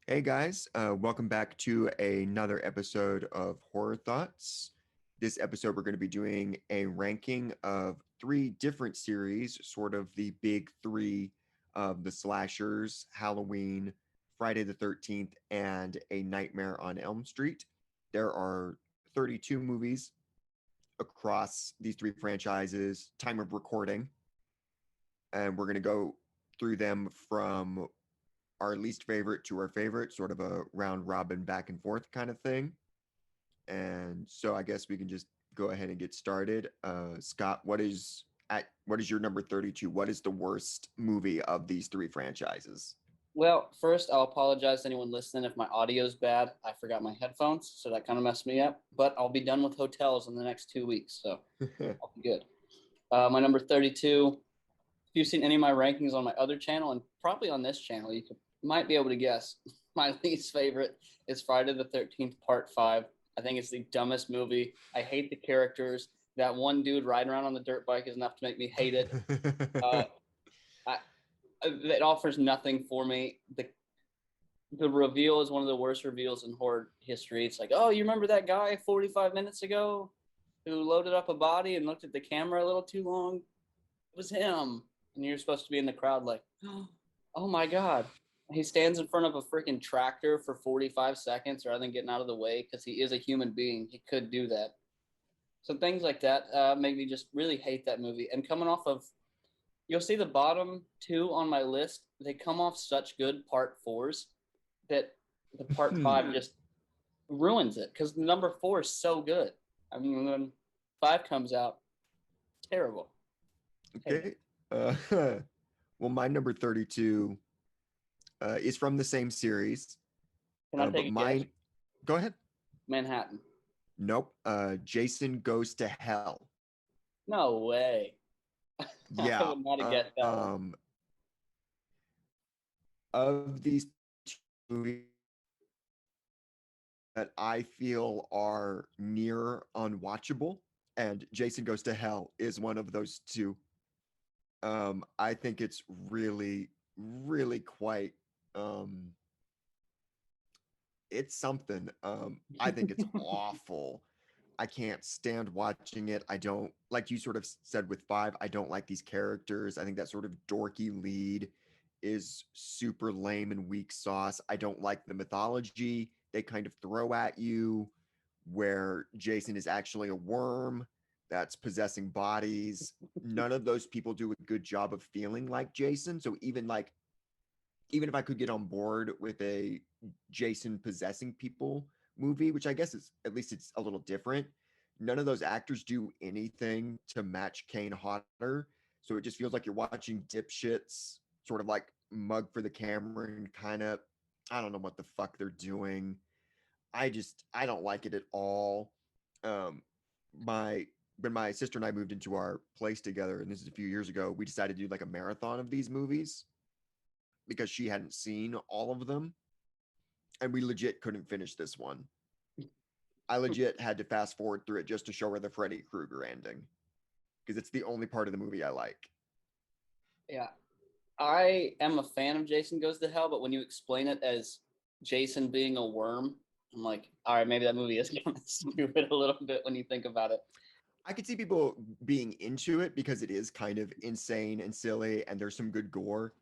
Hey guys, welcome back to another episode of Horror Thoughts. This episode, we're going to be doing a ranking of three different series, sort of the big three of the slashers: Halloween, Friday the 13th, and A Nightmare on Elm Street. There are 32 movies across these three franchises, time of recording, and we're going to go through them from our least favorite to our favorite, sort of a round robin back and forth kind of thing. And so I guess we can just go ahead and get started. Scott, what is your number 32? What is the worst movie of these three franchises? Well, first, I'll apologize to anyone listening if my audio's bad. I forgot my headphones, so that kind of messed me up. But I'll be done with hotels in the next 2 weeks, so I'll be good. My number 32. If you've seen any of my rankings on my other channel and probably on this channel, might be able to guess. My least favorite is Friday the 13th, Part 5. I think it's the dumbest movie. I hate the characters. That one dude riding around on the dirt bike is enough to make me hate it. Uh, I, it offers nothing for me. The reveal is one of the worst reveals in horror history. It's like, oh, you remember that guy 45 minutes ago who loaded up a body and looked at the camera a little too long? It was him. And you're supposed to be in the crowd like, oh my God. He stands in front of a freaking tractor for 45 seconds rather than getting out of the way because he is a human being. He could do that. So things like that make me just really hate that movie. And coming off of, you'll see the bottom two on my list, they come off such good part fours that the part five just ruins it because number four is so good. I mean, when five comes out, terrible. Okay. Uh, well, my number 32 is from the same series, Can I but take a guess? mine, go ahead. Manhattan. Nope. Jason Goes to Hell. No way. I Yeah. would not have guessed that one. Of these movies that I feel are near unwatchable, and Jason Goes to Hell is one of those two. I think it's really, really quite. Um, it's something. I think it's awful. I can't stand watching it. I don't like you sort of said with five. I don't like these characters. I think that sort of dorky lead is super lame and weak sauce. I don't like the mythology they kind of throw at you, where Jason is actually a worm that's possessing bodies. None of those people do a good job of feeling like Jason. So even if I could get on board with a Jason possessing people movie, which I guess is at least it's a little different, none of those actors do anything to match Kane Hodder. So it just feels like you're watching dipshits sort of like mug for the camera and kind of, I don't know what the fuck they're doing. I don't like it at all. Um, my when my sister and I moved into our place together, and this is a few years ago, we decided to do like a marathon of these movies because she hadn't seen all of them, and we legit couldn't finish this one. I legit had to fast forward through it just to show her the Freddy Krueger ending because it's the only part of the movie I like. Yeah. I am a fan of Jason Goes to Hell, but when you explain it as Jason being a worm, I'm like, all right, maybe that movie is kind of stupid a little bit when you think about it. I could see people being into it because it is kind of insane and silly, and there's some good gore.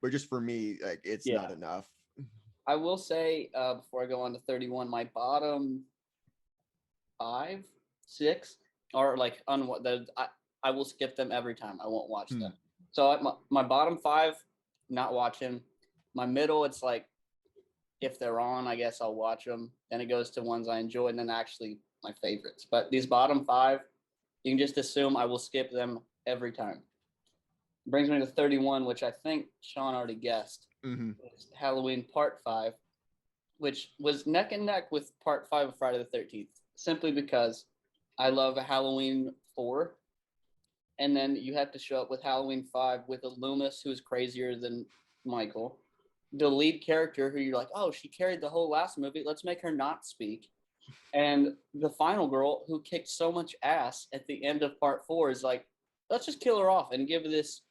But just for me, like it's Yeah. not enough. I will say before I go on to 31, my bottom five, six are like I will skip them every time. I won't watch them. So my bottom five, not watching. My middle, it's like if they're on, I guess I'll watch them. Then it goes to ones I enjoy, and then actually my favorites. But these bottom five, you can just assume I will skip them every time. Brings me to 31, which I think Sean already guessed. Mm-hmm. Halloween Part 5, which was neck and neck with Part 5 of Friday the 13th, simply because I love Halloween 4. And then you have to show up with Halloween 5 with a Loomis who's crazier than Michael. The lead character who you're like, oh, she carried the whole last movie. Let's make her not speak. And the final girl who kicked so much ass at the end of part 4 is like, let's just kill her off and give this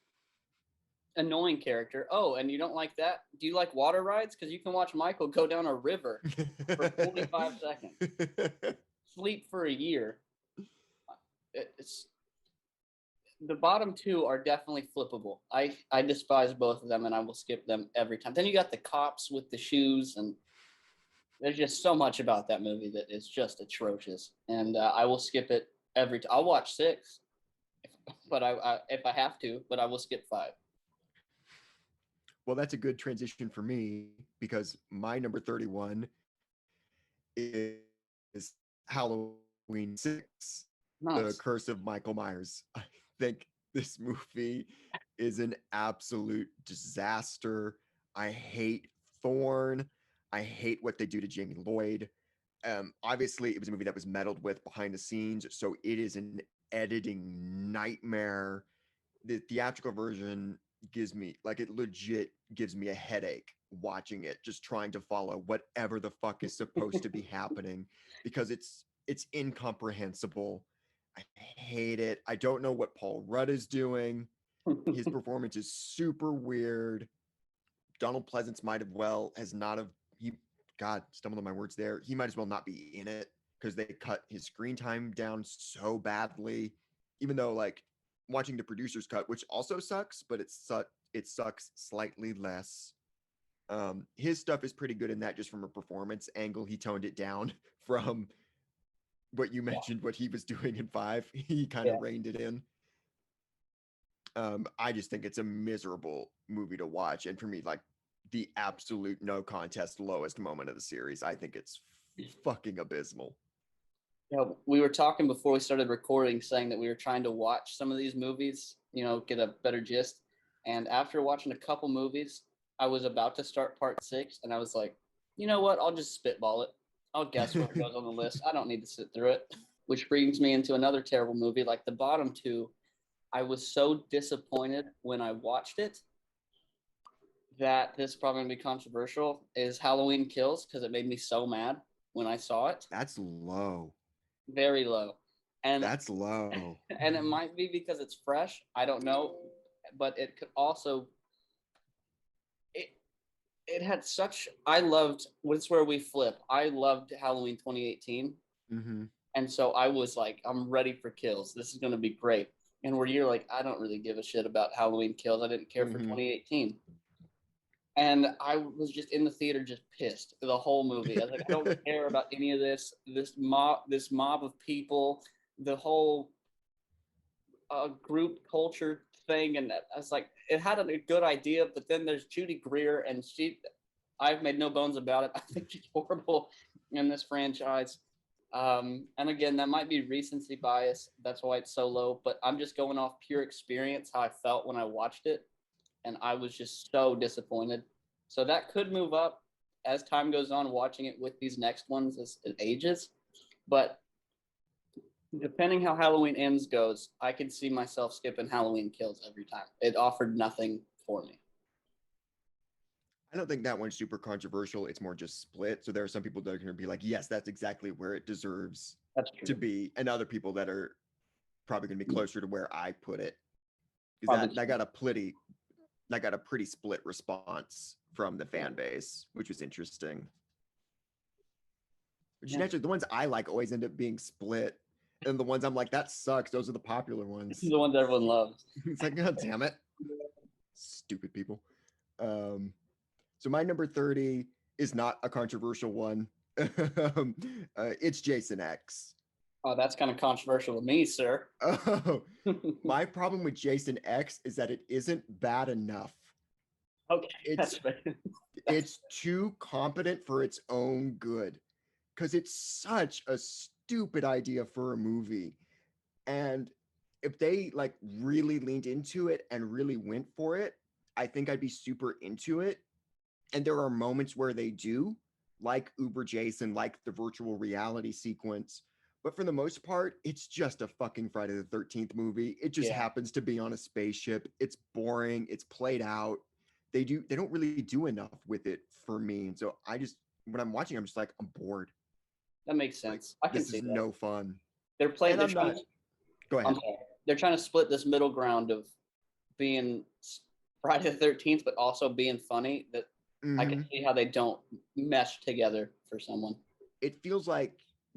annoying character. Oh, and you don't like that? Do you like water rides? Because you can watch Michael go down a river for 45 seconds, sleep for a year. It's the bottom two are definitely flippable. I despise both of them, and I will skip them every time. Then you got the cops with the shoes, and there's just so much about that movie that is just atrocious. And I will skip it every time. I'll watch 6, but I if I have to, but I will skip 5. Well, that's a good transition for me because my number 31 is Halloween 6, The Nice. Curse of Michael Myers. I think this movie is an absolute disaster. I hate Thorn. I hate what they do to Jamie Lloyd. Obviously, it was a movie that was meddled with behind the scenes, so it is an editing nightmare. The theatrical version gives me like it legit gives me a headache watching it, just trying to follow whatever the fuck is supposed to be happening because it's incomprehensible. I hate it. I don't know what Paul Rudd is doing. His performance is super weird. Donald Pleasance might have well has not have he God stumbled on my words there. He might as well not be in it because they cut his screen time down so badly. Even though like watching the producer's cut, which also sucks, but it sucks slightly less. His stuff is pretty good in that just from a performance angle. He toned it down from what you mentioned, what he was doing in 5. He kind of Yeah. reined it in. I just think it's a miserable movie to watch. And for me, like the absolute no contest lowest moment of the series, I think it's fucking abysmal. Yeah, we were talking before we started recording, saying that we were trying to watch some of these movies, get a better gist. And after watching a couple movies, I was about to start part 6, and I was like, you know what? I'll just spitball it. I'll guess what goes on the list. I don't need to sit through it. Which brings me into another terrible movie, like the bottom two. I was so disappointed when I watched it that this is probably going to be controversial is Halloween Kills because it made me so mad when I saw it. That's low. Very low. And That's low. and it might be because it's fresh. I don't know, but it could also it it had such. I loved what's where we flip. I loved Halloween 2018, Mm-hmm. and so I was like, I'm ready for Kills. This is going to be great. And where you're like, I don't really give a shit about Halloween Kills. I didn't care for 2018. And I was just in the theater, just pissed the whole movie. I was like, I don't care about any of this. This mob of people, the whole group culture thing, and I was like, it had a good idea, but then there's Judy Greer, and I've made no bones about it. I think she's horrible in this franchise. And again, that might be recency bias. That's why it's so low. But I'm just going off pure experience, how I felt when I watched it, and I was just so disappointed. So that could move up as time goes on, watching it with these next ones as it ages. But depending how Halloween Ends goes, I could see myself skipping Halloween Kills every time. It offered nothing for me. I don't think that one's super controversial. It's more just split. So there are some people that are going to be like, yes, that's exactly where it deserves That's true. to be, and other people that are probably going to be closer to where I put it because Probably that got a pretty split response from the fan base, which was interesting. Which is naturally the ones I like always end up being split, and the ones I'm like that sucks. Those are the popular ones. the ones everyone loves. It's like, God damn it, stupid people. So my number 30 is not a controversial one. It's Jason X. Oh, that's kind of controversial to me, sir. Oh, my problem with Jason X is that it isn't bad enough. Okay, that's fair. It's too competent for its own good because it's such a stupid idea for a movie. And if they like really leaned into it and really went for it, I think I'd be super into it. And there are moments where they do, like Uber Jason, like the virtual reality sequence. But for the most part, it's just a fucking Friday the 13th movie. It just happens to be on a spaceship. It's boring. It's played out. They don't really do enough with it for me. And so when I'm watching, I'm just like, I'm bored. That makes sense. Like, this is no fun. They're playing. Go ahead. They're trying to split this middle ground of being Friday the 13th, but also being funny, that I can see how they don't mesh together for someone. It feels like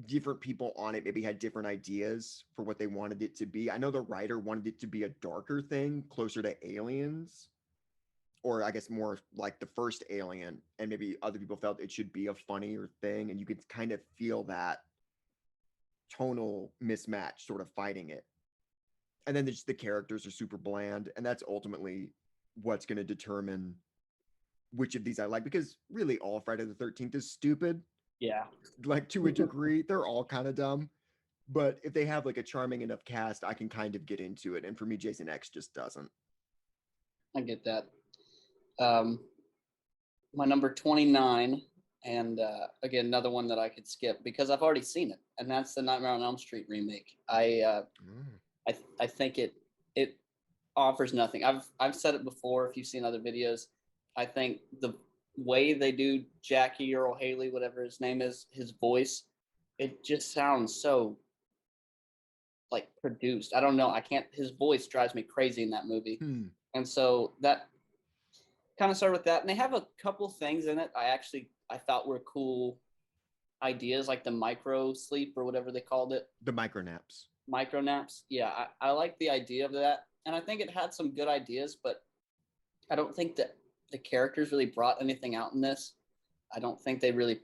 different people on it maybe had different ideas for what they wanted it to be. I know the writer wanted it to be a darker thing, closer to Aliens, or I guess more like the first Alien, and maybe other people felt it should be a funnier thing, and you could kind of feel that tonal mismatch sort of fighting it. And then just the characters are super bland, and that's ultimately what's going to determine which of these I like, because really all Friday the 13th is stupid. Yeah. Like to a degree, they're all kind of dumb. But if they have like a charming enough cast, I can kind of get into it. And for me, Jason X just doesn't. I get that. My number 29, and again, another one that I could skip because I've already seen it, and that's the Nightmare on Elm Street remake. I think it offers nothing. I've said it before. If you've seen other videos, I think the way they do Jackie Earl Haley, whatever his name is, his voice, it just sounds so like produced. I don't know. I can't. His voice drives me crazy in that movie, and so that kind of started with that. And they have a couple things in it I thought were cool ideas, like the micro sleep or whatever they called it. The micro naps. Micro naps. Yeah, I like the idea of that, and I think it had some good ideas, but I don't think that the characters really brought anything out in this. I don't think they really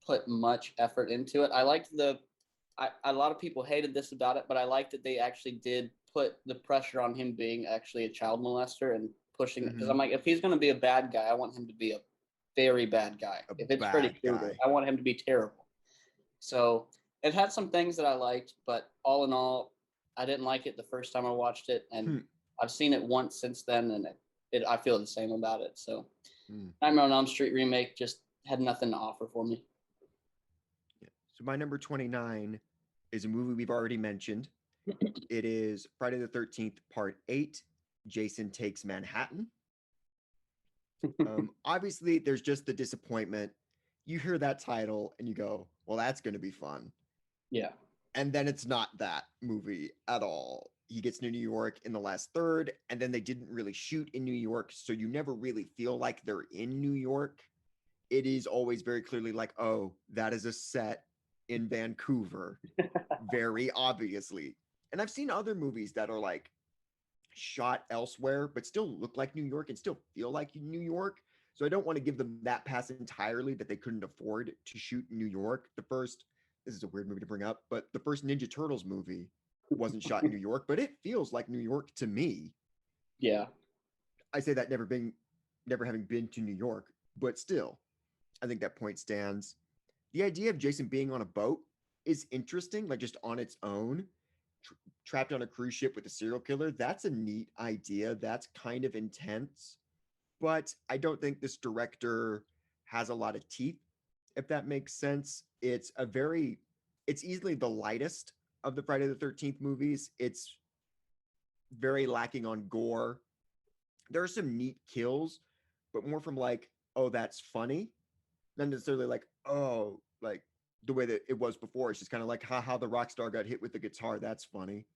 put much effort into it. I liked a lot of people hated this about it, but I liked that they actually did put the pressure on him being actually a child molester and pushing it. Because I'm like, if he's going to be a bad guy, I want him to be a very bad guy. If it's Freddy Krueger, I want him to be terrible. So it had some things that I liked, but all in all, I didn't like it the first time I watched it, and I've seen it once since then, and I feel the same about it. So Nightmare on Elm Street remake just had nothing to offer for me. So my number 29 is a movie we've already mentioned. It is Friday the 13th, Part 8, Jason Takes Manhattan. Obviously, there's just the disappointment. You hear that title and you go, well, that's going to be fun. Yeah. And then it's not that movie at all. He gets to New York in the last third, and then they didn't really shoot in New York, so you never really feel like they're in New York. It is always very clearly like, oh, that is a set in Vancouver, very obviously. And I've seen other movies that are like shot elsewhere, but still look like New York and still feel like New York. So I don't want to give them that pass entirely that they couldn't afford to shoot in New York. This is a weird movie to bring up, but the first Ninja Turtles movie wasn't shot in New York, but it feels like New York to me. Yeah. I say that never having been to New York, but still, I think that point stands. The idea of Jason being on a boat is interesting, like just on its own, trapped on a cruise ship with a serial killer. That's a neat idea. That's kind of intense, but I don't think this director has a lot of teeth, if that makes sense. It's easily the lightest of the Friday the 13th movies. It's very lacking on gore. There are some neat kills, but more from like, oh, that's funny. Not necessarily like, oh, like the way that it was before. It's just kind of like, how the rock star got hit with the guitar. That's funny.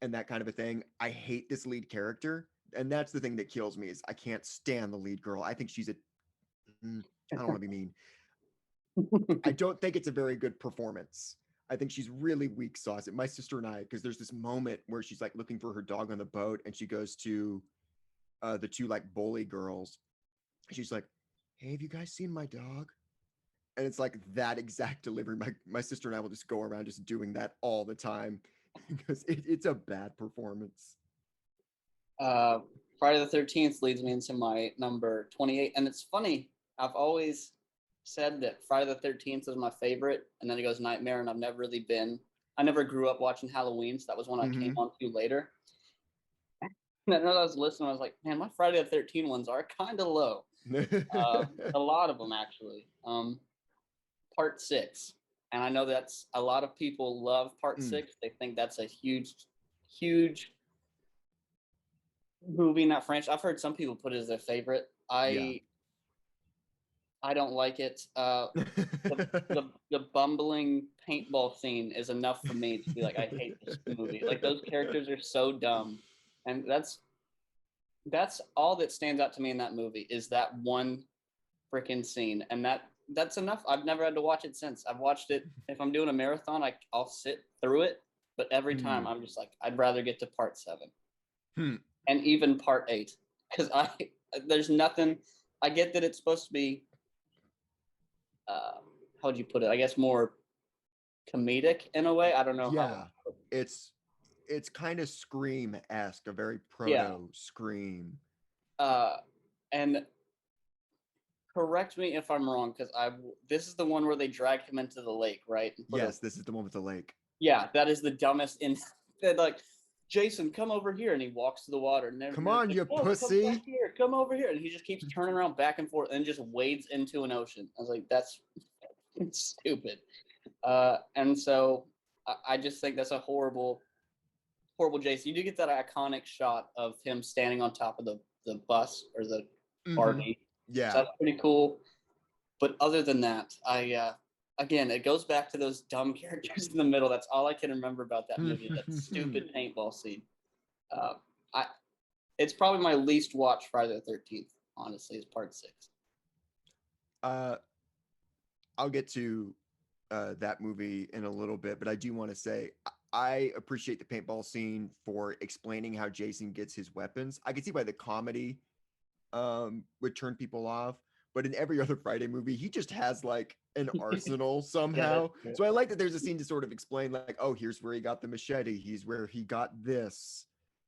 And that kind of a thing. I hate this lead character. And that's the thing that kills me is I can't stand the lead girl. I think she's I don't want to be mean. I don't think it's a very good performance. I think she's really weak sauce. My sister and I, because there's this moment where she's like looking for her dog on the boat and she goes to the two like bully girls. She's like, hey, have you guys seen my dog? And it's like that exact delivery. My sister and I will just go around just doing that all the time because it's a bad performance. Friday the 13th leads me into my number 28. And it's funny, I've always said that Friday the 13th is my favorite, and then it goes Nightmare, and I never grew up watching Halloween, so that was one I came on to later. And then as I was listening, I was like, man, my Friday the 13th ones are kind of low. A lot of them, actually. Part 6. And I know that's a lot of people love Part 6. They think that's a huge, huge movie, not franchise. I've heard some people put it as their favorite. I don't like it. The bumbling paintball scene is enough for me to be like, I hate this movie. Like those characters are so dumb, and that's That's all that stands out to me in that movie is that one freaking scene, and that's enough. I've never had to watch it since. I've watched it. If I'm doing a marathon, I'll sit through it, but every time Hmm. I'm just like, I'd rather get to part 7 Hmm. and even part 8 because I there's nothing. I get that it's supposed to be uh, how would you put it? I guess more comedic in a way. I don't know how. Yeah, it's kind of Scream-esque, a very Yeah. proto Scream. Uh, and correct me if I'm wrong, because this is the one where they drag him into the lake, right? Yes, this is the one with the lake. Yeah, that is the dumbest. In that, like, Jason, come over here, and he walks to the water, and Come they're on, like, you no, come back pussy. here, come over here, and he just keeps turning around back and forth, and just wades into an ocean. I was like, that's stupid. And so I just think that's a horrible, horrible Jason. You do get that iconic shot of him standing on top of the bus or the Mm-hmm. RV. So Yeah. that's pretty cool. But other than that, again, it goes back to those dumb characters in the middle. That's all I can remember about that movie. That stupid paintball scene. Uh, I it's probably my least watched Friday the 13th. Honestly, is part 6. uh, I'll get to that movie in a little bit, but I do want to say I appreciate the paintball scene for explaining how Jason gets his weapons. I can see why the comedy would turn people off, but in every other Friday movie, he just has like an arsenal Yeah, somehow. that's true. So I like that there's a scene to sort of explain, like, oh, here's where he got the machete, he's where he got this.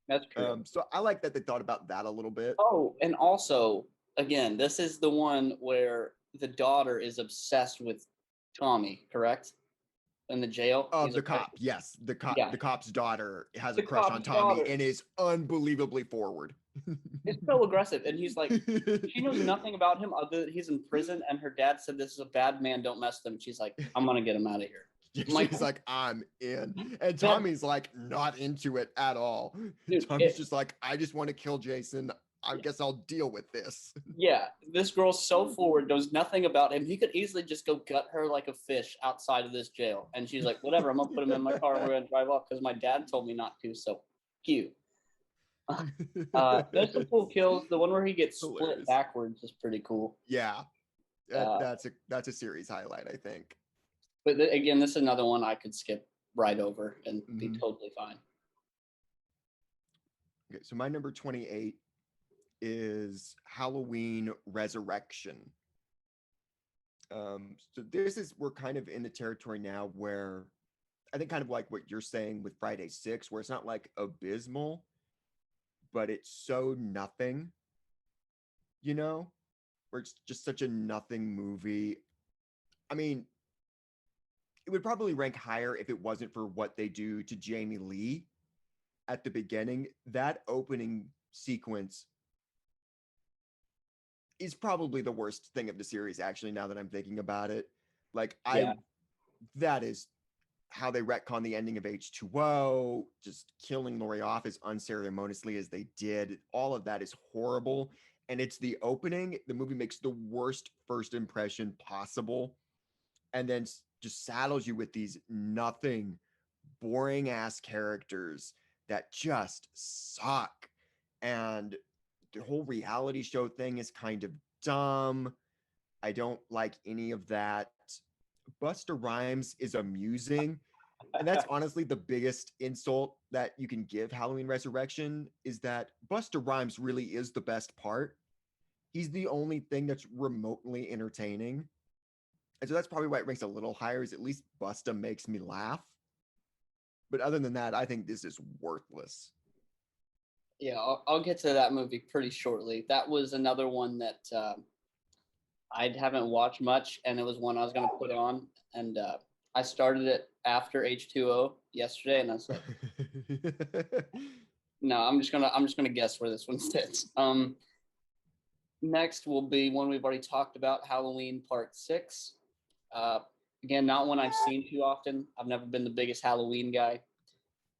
That's true. So I like that they thought about that a little bit. Oh, and also, again, this is the one where the daughter is obsessed with Tommy, correct? In the jail. He's The a cop, yes, yeah. the cop's daughter has a The crush on cop's Tommy daughter and is unbelievably forward. is so aggressive, and he's like, she knows nothing about him other than he's in prison, and her dad said this is a bad man, don't mess with him. She's like, I'm gonna get him out of here. I'm like, She's like, I'm in. And that Tommy's like, not into it at all. dude, Tommy's just like, I just want to kill Jason. I yeah, guess I'll deal with this. yeah, this girl's so forward, knows nothing about him. He could easily just go gut her like a fish outside of this jail, and she's like, whatever, I'm gonna put him in my car and we're gonna drive off because my dad told me not to. So cute. There's some cool kills. The one where he gets split Hilarious. backwards is pretty cool. Yeah. Uh, That's a series highlight, I think. but again, this is another one I could skip right over and be Mhm. totally fine. Okay, so my number 28 is Halloween Resurrection. So this is we're kind of in the territory now where I think kind of like what you're saying with Friday 6, where it's not like abysmal, but it's so nothing, you know, where it's just such a nothing movie. I mean, it would probably rank higher if it wasn't for what they do to Jamie Lee at the beginning. That opening sequence is probably the worst thing of the series, actually, now that I'm thinking about it. Like, Yeah, that is how they retcon the ending of H2O, just killing Lori off as unceremoniously as they did. All of that is horrible. And it's the opening. The movie makes the worst first impression possible and then just saddles you with these nothing, boring ass characters that just suck. And the whole reality show thing is kind of dumb. I don't like any of that. Busta Rhymes is amusing. And that's honestly the biggest insult that you can give Halloween Resurrection is that Busta Rhymes really is the best part. He's the only thing that's remotely entertaining. And so that's probably why it ranks a little higher, is at least Busta makes me laugh. But other than that, I think this is worthless. yeah, I'll get to that movie pretty shortly. That was another one that I haven't watched much, and it was one I was going to put on, and I started it after H2O yesterday, and I was like, no, I'm just gonna guess where this one sits. Next will be one we've already talked about, Halloween Part 6. Uh, Again, not one I've seen too often. I've never been the biggest Halloween guy,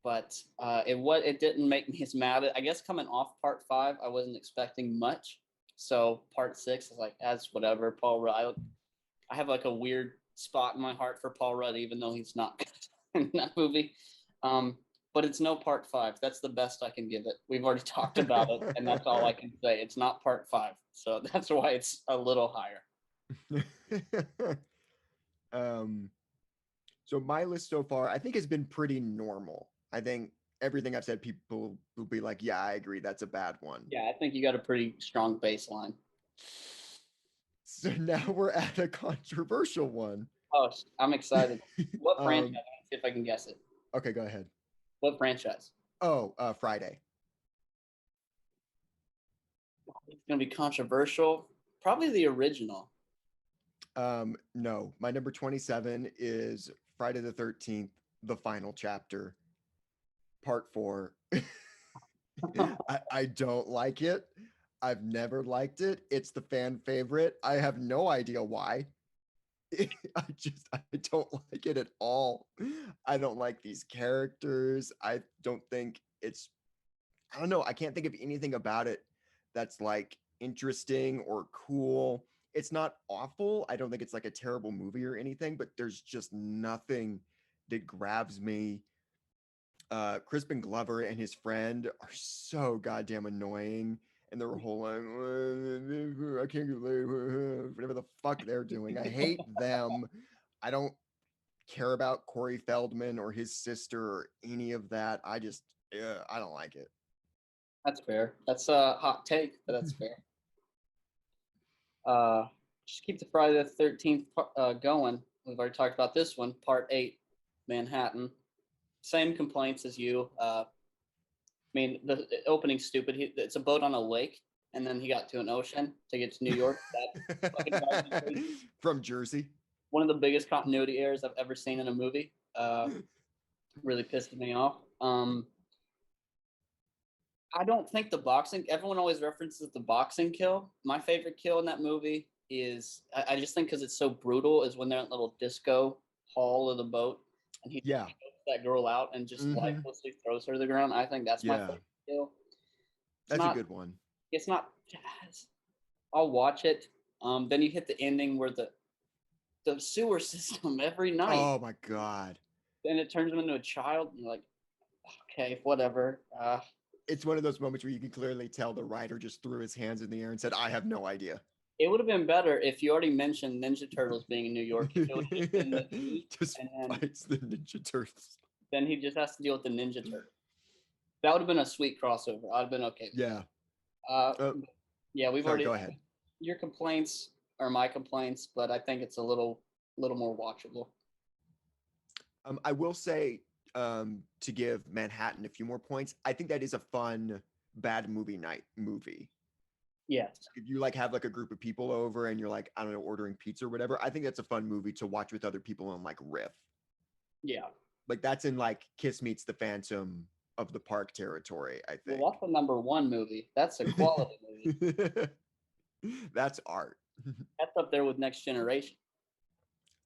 but it didn't make me as mad. I guess coming off Part 5, I wasn't expecting much. So Part 6 is like, that's whatever. Paul Rudd. I have like a weird spot in my heart for Paul Rudd, even though he's not in that movie. Um, but it's no part 5. That's the best I can give it. We've already talked about it, and that's all I can say. It's not part 5, so that's why it's a little higher. um, so my list so far, I think has been pretty normal. I think everything I've said, people will be like, "Yeah, I agree. That's a bad one." Yeah, I think you got a pretty strong baseline. So now we're at a controversial one. Oh, I'm excited. What franchise? um, Let's see if I can guess it. okay, go ahead. What franchise? Oh, Friday. It's gonna be controversial. Probably the original. No, my number 27 is Friday the 13th, the final chapter, part 4. I don't like it. I've never liked it. It's the fan favorite. I have no idea why. I don't like it at all. I don't like these characters. I don't think I don't know. I can't think of anything about it that's like interesting or cool. It's not awful. I don't think it's like a terrible movie or anything, but there's just nothing that grabs me. Crispin Glover and his friend are so goddamn annoying. And their whole like, I can't get laid, whatever the fuck they're doing. I hate them. I don't care about Corey Feldman or his sister or any of that. I don't like it. That's fair. That's a hot take, but that's fair. Just keep the Friday the 13th going. We've already talked about this one, part 8, Manhattan. Same complaints as you. I mean, the opening's stupid. It's a boat on a lake, and then he got to an ocean to get to New York. From Jersey. One of the biggest continuity errors I've ever seen in a movie. Really pissed me off. I don't think the boxing. Everyone always references the boxing kill. My favorite kill in that movie is I just think because it's so brutal is when they're in that little disco hall of the boat, and he chokes that girl out and just lifelessly throws her to the ground. I think that's my favorite kill. That's a good one. It's not. I'll watch it. Then you hit the ending where the sewer system every night. Oh my god! Then it turns him into a child. And you're like, okay, whatever. It's one of those moments where you can clearly tell the writer just threw his hands in the air and said, "I have no idea." It would have been better if you already mentioned Ninja Turtles being in New York. Just fights the Ninja Turtles. Then he just has to deal with the Ninja Turtles. That would have been a sweet crossover. I'd have been okay. Yeah. Yeah, we've already. Go ahead. Your complaints are my complaints, but I think it's a little more watchable. I will say, to give Manhattan a few more points, I think that is a fun bad movie night movie. Yes. If you like have like a group of people over and you're like, I don't know, ordering pizza or whatever, I think that's a fun movie to watch with other people and like riff. Yeah. Like that's in like Kiss Meets the Phantom of the Park territory, I think. Well, that's the number 1 movie. That's a quality movie. That's art. That's up there with Next Generation.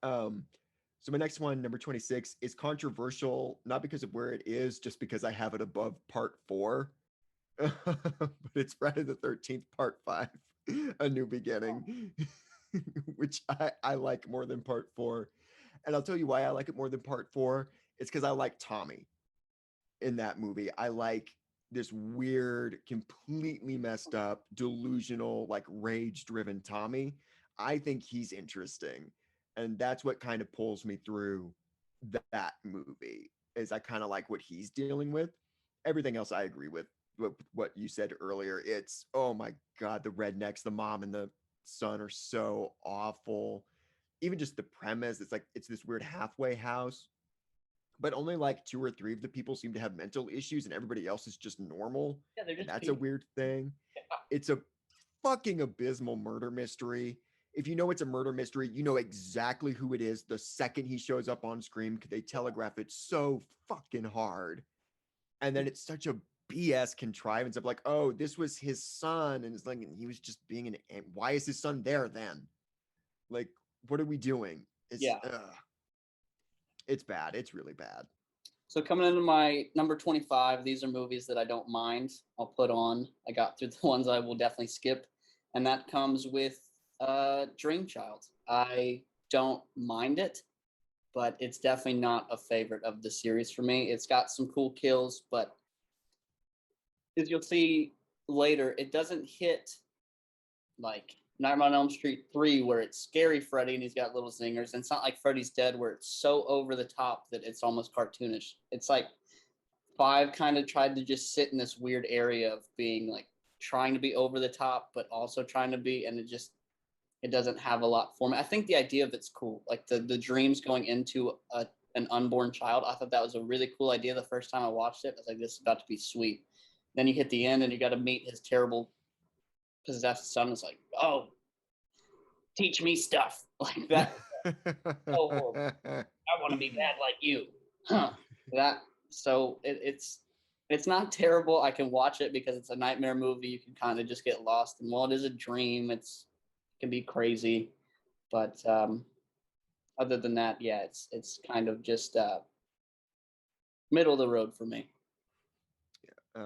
So my next one, number 26, is controversial, not because of where it is, just because I have it above part 4. But it's Friday the 13th, part 5, A New Beginning, which I like more than part 4. And I'll tell you why I like it more than part 4. It's because I like Tommy in that movie. I like this weird, completely messed up, delusional, like rage-driven Tommy. I think he's interesting. And that's what kind of pulls me through that movie, is I kind of like what he's dealing with. Everything else I agree with what you said earlier. It's, oh my God, the rednecks, the mom and the son are so awful. Even just the premise, it's like, it's this weird halfway house, but only like 2 or 3 of the people seem to have mental issues and everybody else is just normal. Yeah, they're just that's a weird thing. It's a fucking abysmal murder mystery. If you know it's a murder mystery, you know exactly who it is the second he shows up on screen because they telegraph it so fucking hard. And then it's such a BS contrivance of like, oh, this was his son. And it's like, he was just being why is his son there then? Like, what are we doing? It's bad. It's really bad. So coming into my number 25, these are movies that I don't mind. I'll put on. I got through the ones I will definitely skip. And that comes with Dream Child. I don't mind it, but it's definitely not a favorite of the series for me. It's got some cool kills, but as you'll see later, it doesn't hit like Nightmare on Elm Street 3 where it's scary Freddy and he's got little zingers. And it's not like Freddy's Dead where it's so over the top that it's almost cartoonish. It's like 5 kind of tried to just sit in this weird area of being like trying to be over the top, but also trying to be, and it doesn't have a lot for me. I think the idea of it's cool. Like the dreams going into an unborn child. I thought that was a really cool idea the first time I watched it. I was like, this is about to be sweet. Then you hit the end and you got to meet his terrible possessed son. It's like, oh, teach me stuff like that. So horrible. I want to be bad like you. Huh. That so it's not terrible. I can watch it because it's a nightmare movie. You can kind of just get lost. And while it is a dream, it can be crazy. But other than that, yeah, it's kind of just middle of the road for me.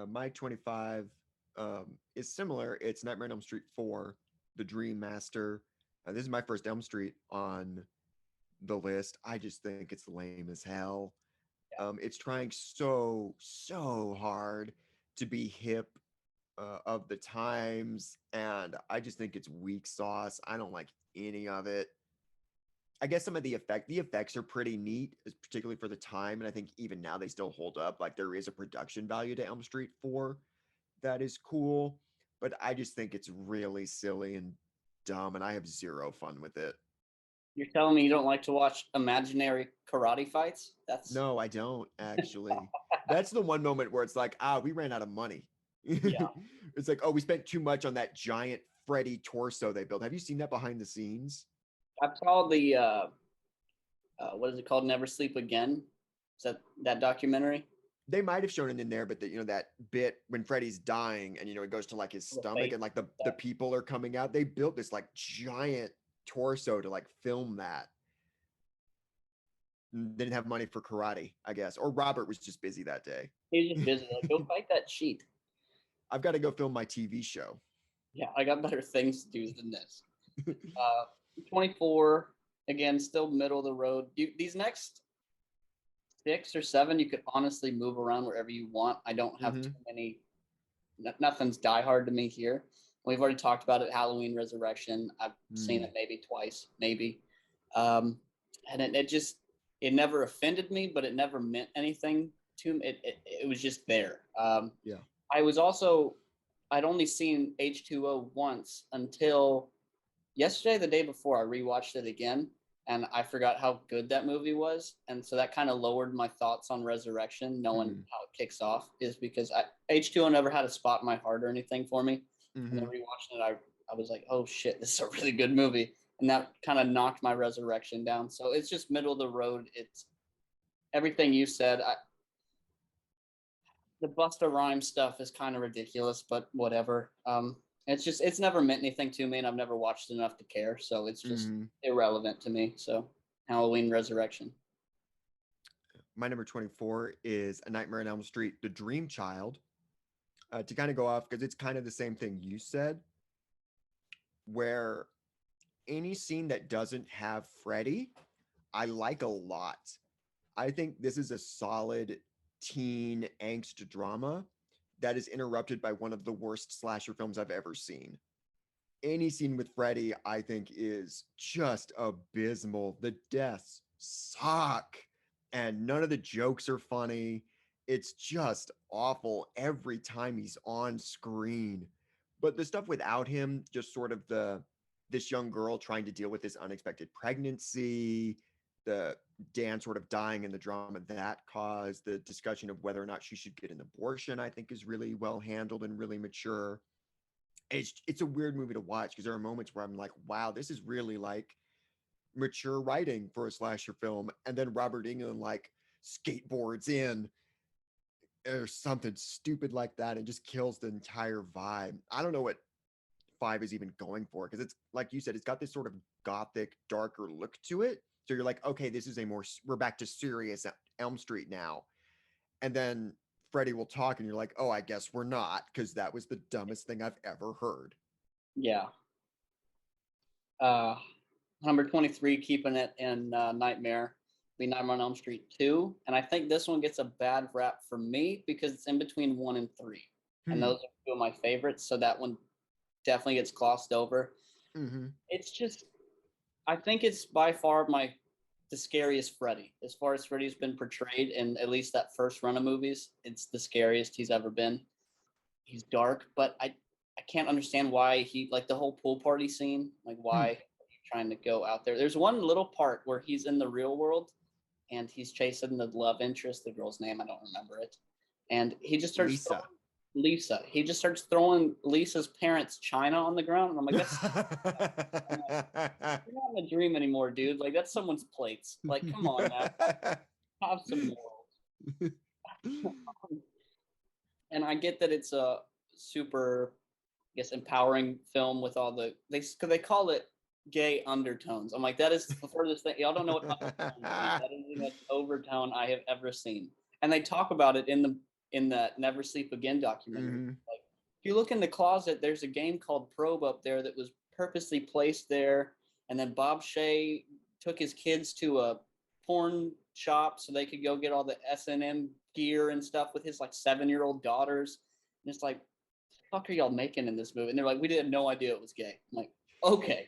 My 25 is similar. It's Nightmare on Elm Street 4, The Dream Master. This is my first Elm Street on the list. I just think it's lame as hell. It's trying so hard to be hip of the times, and I just think it's weak sauce. I don't like any of it. I guess some of the effects are pretty neat, particularly for the time, and I think even now they still hold up. Like there is a production value to Elm Street 4 that is cool, but I just think it's really silly and dumb, and I have zero fun with it. You're telling me you don't like to watch imaginary karate fights? No, I don't actually. That's the one moment where it's like, we ran out of money. Yeah. It's like, oh, we spent too much on that giant Freddy torso they built. Have you seen that behind the scenes? I saw the what is it called? Never Sleep Again. Is that documentary? They might have shown it in there, but that bit when Freddy's dying and it goes to like his stomach and like the people are coming out. They built this like giant torso to like film that. They didn't have money for karate, I guess, or Robert was just busy that day. He was just busy. Like, go fight that sheet. I've got to go film my TV show. Yeah, I got better things to do than this. 24, again, still middle of the road. These next 6 or 7, you could honestly move around wherever you want. I don't have too many. Nothing's diehard to me here. We've already talked about it. Halloween Resurrection. I've seen it maybe twice, maybe. And it never offended me, but it never meant anything to me. It was just there. Yeah. I'd only seen H2O once until yesterday, the day before. I rewatched it again, and I forgot how good that movie was. And so that kind of lowered my thoughts on Resurrection, knowing how it kicks off, is because H2O never had a spot in my heart or anything for me. And then rewatching it, I was like, oh shit, this is a really good movie. And that kind of knocked my Resurrection down. So it's just middle of the road. It's everything you said. The Busta Rhymes stuff is kind of ridiculous, but whatever. It's never meant anything to me, and I've never watched it enough to care. So it's just irrelevant to me. So Halloween Resurrection. My number 24 is A Nightmare on Elm Street, The Dream Child. To kind of go off, because it's kind of the same thing you said, where any scene that doesn't have Freddy, I like a lot. I think this is a solid teen angst drama that is interrupted by one of the worst slasher films I've ever seen. Any scene with Freddy, I think, is just abysmal. The deaths suck, and none of the jokes are funny. It's just awful every time he's on screen. But the stuff without him, just sort of this young girl trying to deal with this unexpected pregnancy, the Dan sort of dying in the drama that caused, the discussion of whether or not she should get an abortion, I think is really well handled and really mature. It's a weird movie to watch because there are moments where I'm like, wow, this is really like mature writing for a slasher film. And then Robert Englund like skateboards in or something stupid like that and just kills the entire vibe. I don't know what 5 is even going for, because it's like you said, it's got this sort of gothic, darker look to it. So you're like, okay, this is we're back to serious Elm Street now. And then Freddy will talk and you're like, oh, I guess we're not, because that was the dumbest thing I've ever heard. Yeah. Number 23, keeping it in Nightmare. be Nightmare on Elm Street 2. And I think this one gets a bad rap for me because it's in between 1 and 3. And those are two of my favorites. So that one definitely gets glossed over. Mm-hmm. It's just, I think it's by far the scariest Freddy. As far as Freddy's been portrayed in at least that first run of movies, it's the scariest he's ever been. He's dark, but I can't understand why he, like the whole pool party scene, like why are you trying to go out there? There's one little part where he's in the real world and he's chasing the love interest, the girl's name, I don't remember it. And he just starts Lisa. He just starts throwing Lisa's parents' china on the ground, and I'm like, you're not in a dream anymore, dude. Like that's someone's plates. Like, come on now, have some morals. And I get that it's a super, I guess, empowering film with all because they call it gay undertones. I'm like, that is the furthest thing. Y'all don't know what undertones mean. That is the most overtone I have ever seen. And they talk about it in that Never Sleep Again documentary. Mm-hmm. Like, if you look in the closet, there's a game called Probe up there that was purposely placed there. And then Bob Shea took his kids to a porn shop so they could go get all the S&M gear and stuff with his like 7-year-old daughters. And it's like, fuck are y'all making in this movie? And they're like, we had no idea it was gay. I'm like, okay.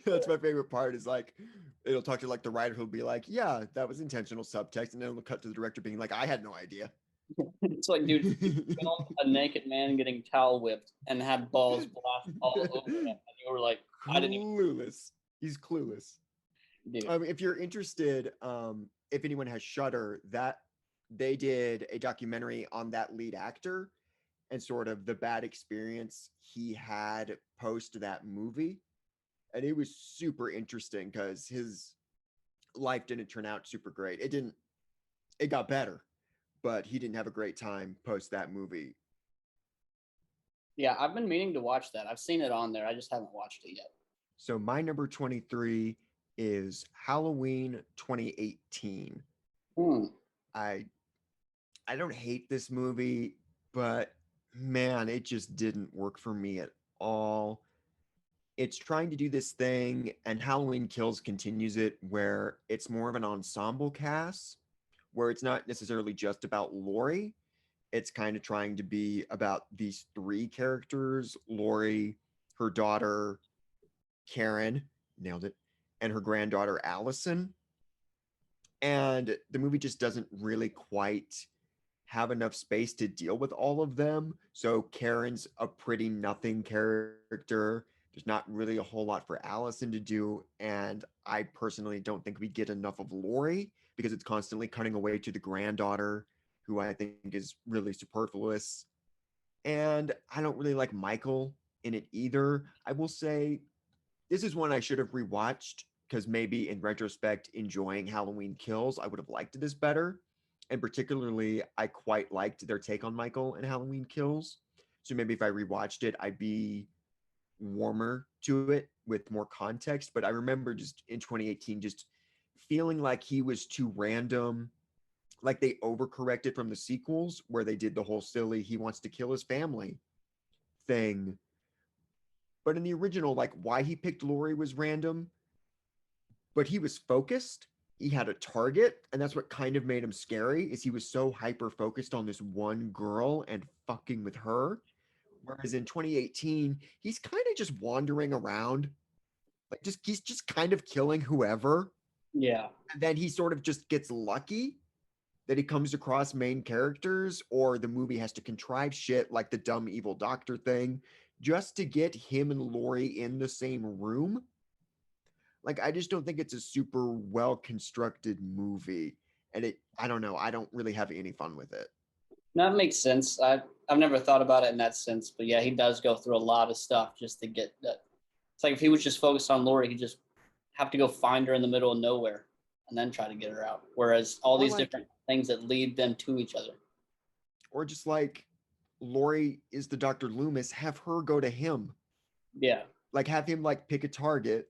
That's my favorite part is like, it'll talk to like the writer who'll be like, yeah, that was intentional subtext. And then it'll cut to the director being like, I had no idea. It's like, dude, you film a naked man getting towel whipped and had balls blast all over him. And you were like, I didn't even. Clueless. He's clueless. Dude. If you're interested, if anyone has Shudder, that they did a documentary on that lead actor and sort of the bad experience he had post that movie. And it was super interesting because his life didn't turn out super great. It got better, but he didn't have a great time post that movie. Yeah, I've been meaning to watch that. I've seen it on there. I just haven't watched it yet. So my number 23 is Halloween 2018. I don't hate this movie, but man, it just didn't work for me at all. It's trying to do this thing, and Halloween Kills continues it, where it's more of an ensemble cast, where it's not necessarily just about Laurie. It's kind of trying to be about these three characters: Laurie, her daughter, Karen, nailed it, and her granddaughter, Allison. And the movie just doesn't really quite have enough space to deal with all of them. So Karen's a pretty nothing character. There's not really a whole lot for Allison to do. And I personally don't think we get enough of Laurie because it's constantly cutting away to the granddaughter, who I think is really superfluous. And I don't really like Michael in it either. I will say this is one I should have rewatched because maybe in retrospect, enjoying Halloween Kills, I would have liked this better. And particularly, I quite liked their take on Michael and Halloween Kills. So maybe if I rewatched it, I'd be warmer to it with more context. But I remember just in 2018, just feeling like he was too random. Like they overcorrected from the sequels where they did the whole silly, he wants to kill his family thing. But in the original, like why he picked Laurie was random, but he was focused. He had a target, and that's what kind of made him scary, is he was so hyper focused on this one girl and fucking with her. Whereas in 2018, he's kind of just wandering around. Like he's just kind of killing whoever. Yeah. And then he sort of just gets lucky that he comes across main characters, or the movie has to contrive shit like the dumb evil doctor thing just to get him and Laurie in the same room. Like, I just don't think it's a super well constructed movie. And I don't know, I don't really have any fun with it. That makes sense. I've never thought about it in that sense, but yeah, he does go through a lot of stuff just to get that. It's like if he was just focused on Laurie, he'd just have to go find her in the middle of nowhere and then try to get her out. Whereas all these different things that lead them to each other. Or just like Laurie is the Dr. Loomis, have her go to him. Yeah. Like have him like pick a target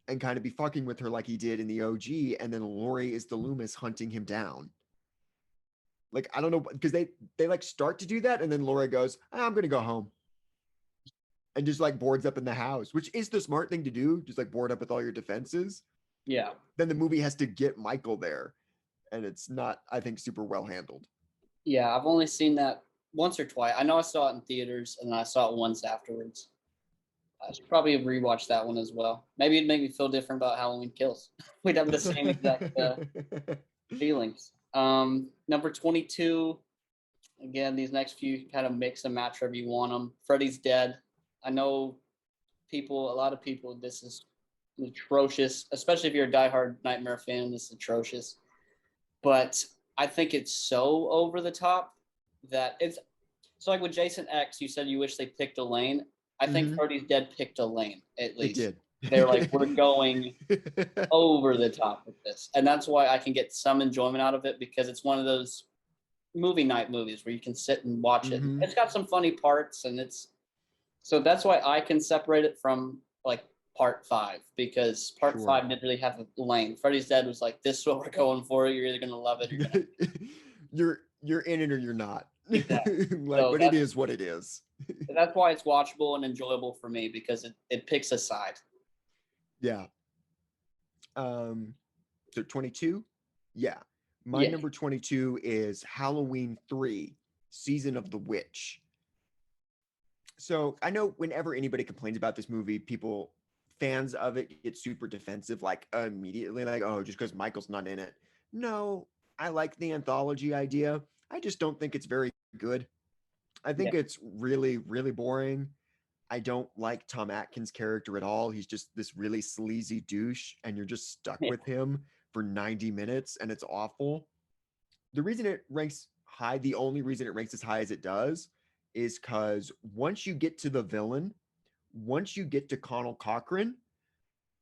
and kind of be fucking with her like he did in the OG, and then Laurie is the Loomis hunting him down. Like, I don't know, because they like start to do that, and then Laurie goes, I'm gonna go home. And just like boards up in the house, which is the smart thing to do, just like board up with all your defenses. Yeah. Then the movie has to get Michael there, and it's not, I think, super well handled. Yeah, I've only seen that once or twice. I know I saw it in theaters and then I saw it once afterwards. I should probably rewatch that one as well. Maybe it'd make me feel different about Halloween Kills. We'd have the same exact feelings. Number 22. Again, these next few kind of mix and match wherever you want them. Freddy's Dead. I know people, a lot of people, this is atrocious, especially if you're a diehard Nightmare fan. This is atrocious. But I think it's so over the top that it's so like with Jason X, you said you wish they picked a lane. I think Mhm. Freddy's Dead picked a lane at It least. did. They're like, we're going over the top with this. And that's why I can get some enjoyment out of it because it's one of those movie night movies where you can sit and watch it. Mhm. It's got some funny parts and it's so that's why I can separate it from like part five because part Sure. five didn't really have a lane. Freddy's Dead was like, this is what we're going for. You're either gonna love it or you're gonna You're in it or you're not. exactly. Like, So but it is what it is. that's why it's watchable and enjoyable for me because it picks a side. Yeah. So 22? Yeah. My Yeah. number 22 is Halloween 3, Season of the Witch. So I know whenever anybody complains about this movie, people, fans of it, get super defensive, like immediately, like, oh, just because Michael's not in it. No, I like the anthology idea. I just don't think it's very good. I Yeah. think it's really, really boring. I don't like Tom Atkins' character at all. He's just this really sleazy douche, and you're just stuck Yeah. with him for 90 minutes, and it's awful. The reason it ranks high, the only reason it ranks as high as it does, is because once you get to the villain, once you get to Connell Cochran,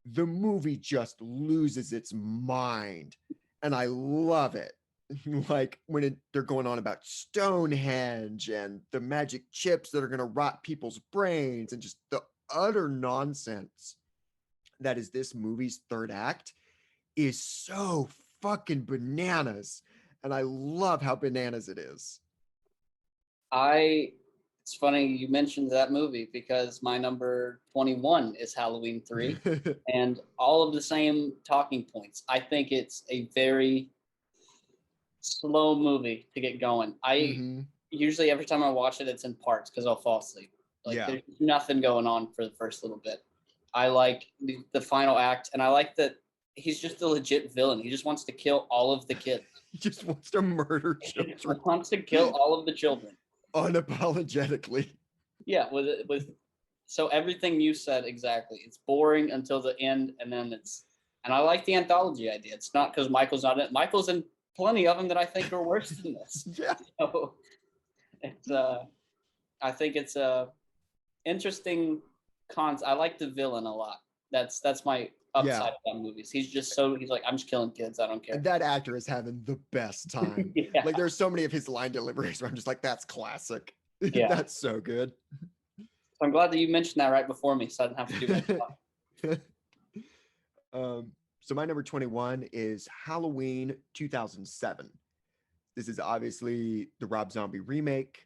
the movie just loses its mind. And I love it. Like when they're going on about Stonehenge and the magic chips that are going to rot people's brains and just the utter nonsense that is this movie's third act is so fucking bananas. And I love how bananas it is. It's funny you mentioned that movie because my number 21 is Halloween 3 and all of the same talking points. I think it's a very slow movie to get going. I Mm-hmm. usually every time I watch it, it's in parts because I'll fall asleep. Like Yeah. there's nothing going on for the first little bit. I like the final act, and I like that he's just a legit villain. He just wants to kill all of the kids. He just wants to murder He children wants to kill all of the children. unapologetically. Yeah, with so everything you said exactly. It's boring until the end, and then and I like the anthology idea. It's not because Michael's not in it. Michael's in plenty of them that I think are worse than this. Yeah. So it's I think it's a interesting I like the villain a lot. That's my upside of that movies. He's like, I'm just killing kids. I don't care. And that actor is having the best time. Yeah. Like there's so many of his line deliveries where I'm just like, that's classic. Yeah. That's so good. So I'm glad that you mentioned that right before me, so I didn't have to do it. So my number 21 is Halloween 2007. This is obviously the Rob Zombie remake.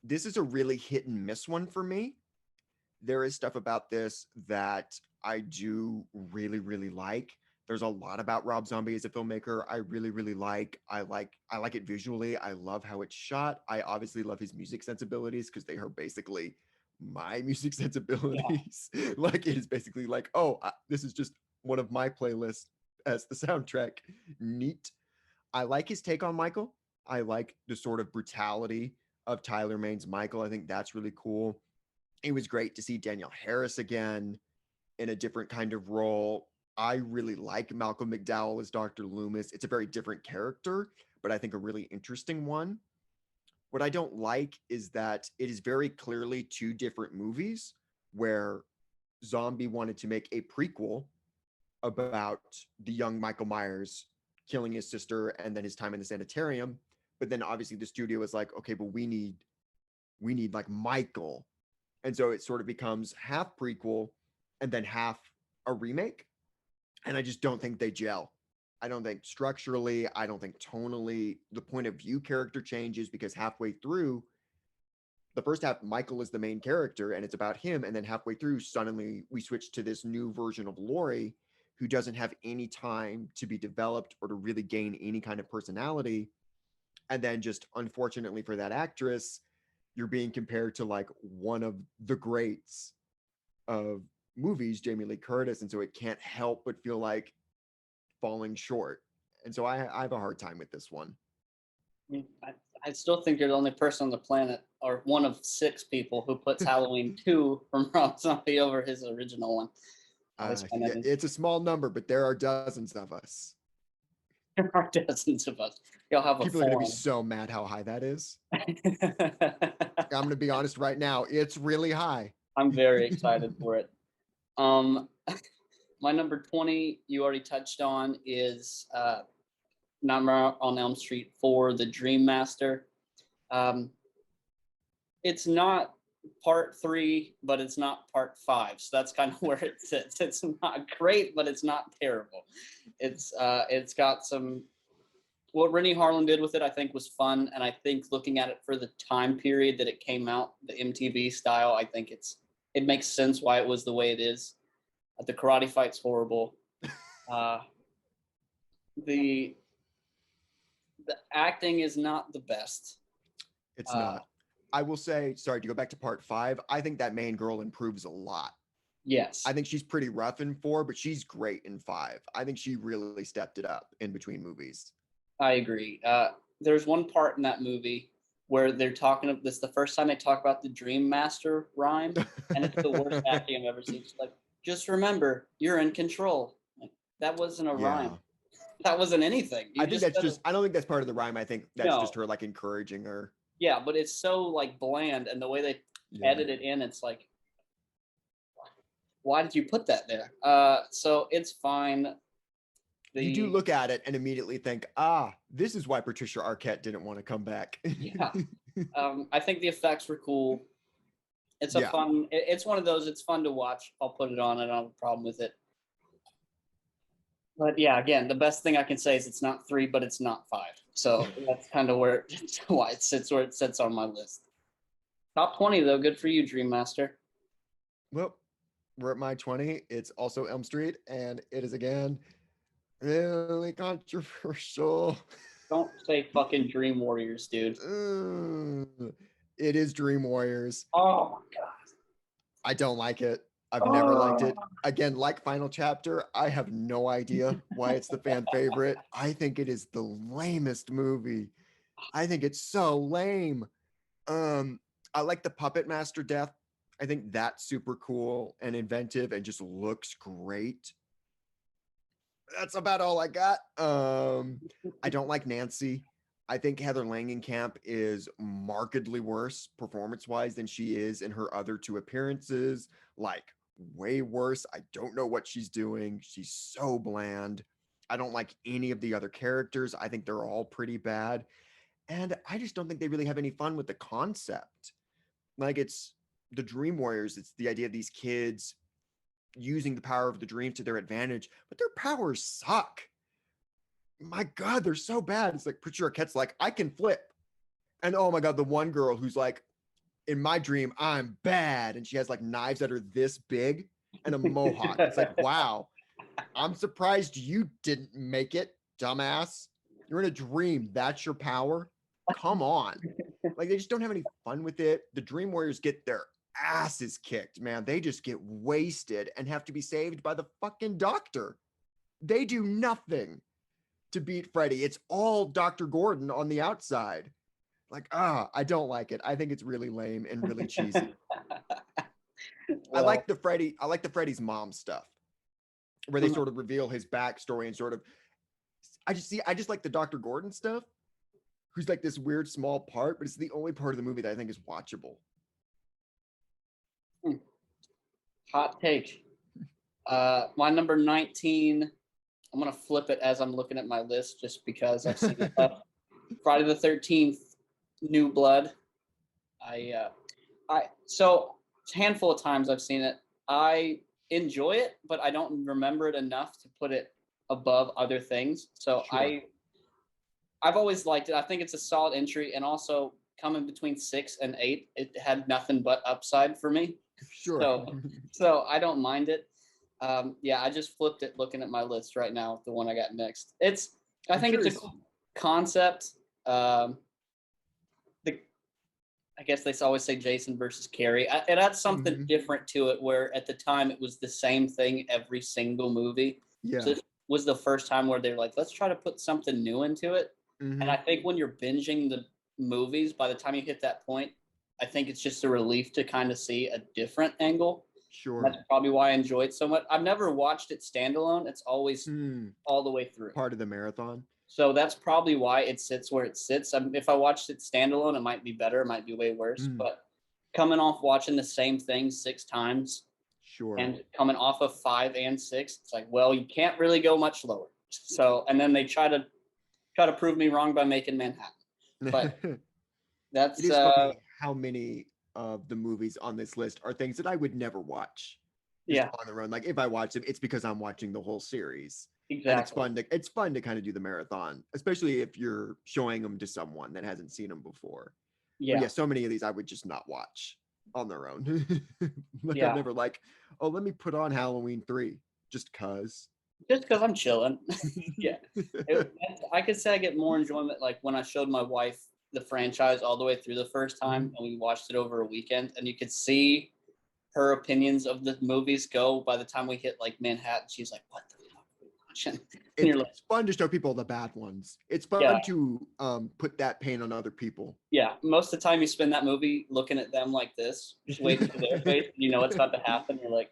This is a really hit and miss one for me. There is stuff about this that I do really, really like. There's a lot about Rob Zombie as a filmmaker I really, really like. I like it visually. I love how it's shot. I obviously love his music sensibilities because they are basically my music sensibilities. Yeah. Like it is basically like, oh, this is just one of my playlists as the soundtrack. Neat. I like his take on Michael. I like the sort of brutality of Tyler Maine's Michael. I think that's really cool. It was great to see Danielle Harris again in a different kind of role. I really like Malcolm McDowell as Dr. Loomis. It's a very different character, but I think a really interesting one. What I don't like is that it is very clearly two different movies where Zombie wanted to make a prequel about the young Michael Myers killing his sister and then his time in the sanitarium. But then obviously the studio was like, okay, but we need like Michael. And so it sort of becomes half prequel and then half a remake. And I just don't think they gel. I don't think structurally, I don't think tonally, the point of view character changes because halfway through, the first half, Michael is the main character and it's about him. And then halfway through, suddenly we switch to this new version of Laurie who doesn't have any time to be developed or to really gain any kind of personality. And then just unfortunately for that actress, you're being compared to like one of the greats of movies, Jamie Lee Curtis. And so it can't help but feel like falling short. And so I have a hard time with this one. I still think you're the only person on the planet, or one of 6 people, who puts Halloween 2 from Rob Zombie over his original one. Yeah, it's a small number, but there are dozens of us. There are dozens of us. You'll have People are going to be so mad how high that is. I'm going to be honest right now. It's really high. I'm very excited for it. My number 20, you already touched on, is Nightmare on Elm Street 4, The Dream Master. It's not part 3, but it's not part 5. So that's kind of where it sits. It's not great, but it's not terrible. It's got some, what Rennie Harlan did with it, I think, was fun. And I think looking at it for the time period that it came out, the MTV style, I think it makes sense why it was the way it is. The karate fight's horrible. The acting is not the best. It's not. I will say, sorry, to go back to part 5, I think that main girl improves a lot. Yes. I think she's pretty rough in 4, but she's great in 5. I think she really stepped it up in between movies. I agree. There's one part in that movie where they're talking of this, the first time they talk about the Dream Master rhyme, and it's the worst acting I've ever seen. It's like, just remember, you're in control. Like, that wasn't a rhyme. That wasn't anything. I think that's just, I don't think that's part of the rhyme. I think that's just her like encouraging her. Yeah, but it's so like bland, and the way they edit it in, it's like, why did you put that there? So it's fine. You do look at it and immediately think, this is why Patricia Arquette didn't want to come back. Yeah. I think the effects were cool. It's fun, it's one of those, it's fun to watch. I'll put it on. I don't have a problem with it. But yeah, again, the best thing I can say is it's not 3, but it's not 5. So that's kind of why it sits where it sits on my list. Top 20 though, good for you, Dream Master. Well, we're at my 20. It's also Elm Street, and it is again really controversial. Don't say fucking Dream Warriors, dude. It is Dream Warriors. Oh my god. I don't like it. I've never liked it. Again, like Final Chapter, I have no idea why it's the fan favorite. I think it is the lamest movie. I think it's so lame. I like the Puppet Master death. I think that's super cool and inventive and just looks great. That's about all I got. I don't like Nancy. I think Heather Langenkamp is markedly worse performance-wise than she is in her other 2 appearances. Like, way worse. I don't know what she's doing. She's so bland. I don't like any of the other characters. I think they're all pretty bad. And I just don't think they really have any fun with the concept. Like, it's the Dream Warriors. It's the idea of these kids using the power of the dream to their advantage, but their powers suck. My God, they're so bad. It's like Patricia Arquette's like, I can flip. And oh my God, the one girl who's like, in my dream, I'm bad. And she has like knives that are this big and a mohawk. It's like, wow, I'm surprised you didn't make it, dumbass. You're in a dream. That's your power. Come on. Like, they just don't have any fun with it. The Dream Warriors get their asses kicked, man. They just get wasted and have to be saved by the fucking doctor. They do nothing to beat Freddy. It's all Dr. Gordon on the outside. Like, I don't like it. I think it's really lame and really cheesy. I like the Freddy's mom stuff, where they sort of reveal his backstory and sort of, I just like the Dr. Gordon stuff, who's like this weird small part, but it's the only part of the movie that I think is watchable. Hot take. My number 19, I'm going to flip it as I'm looking at my list just because I've seen it up. Friday the 13th, New Blood. So a handful of times I've seen it. I enjoy it, but I don't remember it enough to put it above other things. So sure. I've always liked it. I think it's a solid entry, and also coming between 6 and 8, it had nothing but upside for me. Sure. So I don't mind it. Yeah, I just flipped it looking at my list right now, the one I got next. I I'm think it's a curious. cool concept. The I guess they always say Jason versus Carrie. It adds something Mhm. different to it, where at the time it was the same thing every single movie. So Yeah. this was the first time where they're like, let's try to put something new into it. And I Hmm. think when you're binging the movies, by the time you hit that point, I think it's just a relief to kind of see a different angle. And Sure. that's probably why I enjoy it so much. I've never watched it standalone. It's always Hmm. all the way through. Part of the marathon. So that's probably why it sits where it sits. If I watched it standalone, it might be better. It might be way worse. Mm. But coming off watching the same thing 6 times Sure. and coming off of 5 and 6, it's like, well, you can't really go much lower. So, and then they try to prove me wrong by making Manhattan. But It that's is funny how many of the movies on this list are things that I would never watch just yeah, on their own. Like if I watch them, it's because I'm watching the whole series. And exactly. it's fun to kind of do the marathon, especially if you're showing them to someone that hasn't seen them before. But Yeah, yeah, so many of these I would just not watch on their own. Like I'd yeah. never like, oh, let me put on Halloween 3 just cuz. Just because I'm chilling. Yeah, I could say I get more enjoyment like when I showed my wife the franchise all the way through the first time, Mhm. and we watched it over a weekend, and you could see her opinions of the movies go by the time we hit like Manhattan. She's like, "What the fuck are we watching?" And you're like, It's fun to show people the bad ones. It's "Yeah, fun to put that pain on other people. yeah." Most of the time, you spend that movie looking at them like this, just waiting for their face. You know what's about to happen. You're like,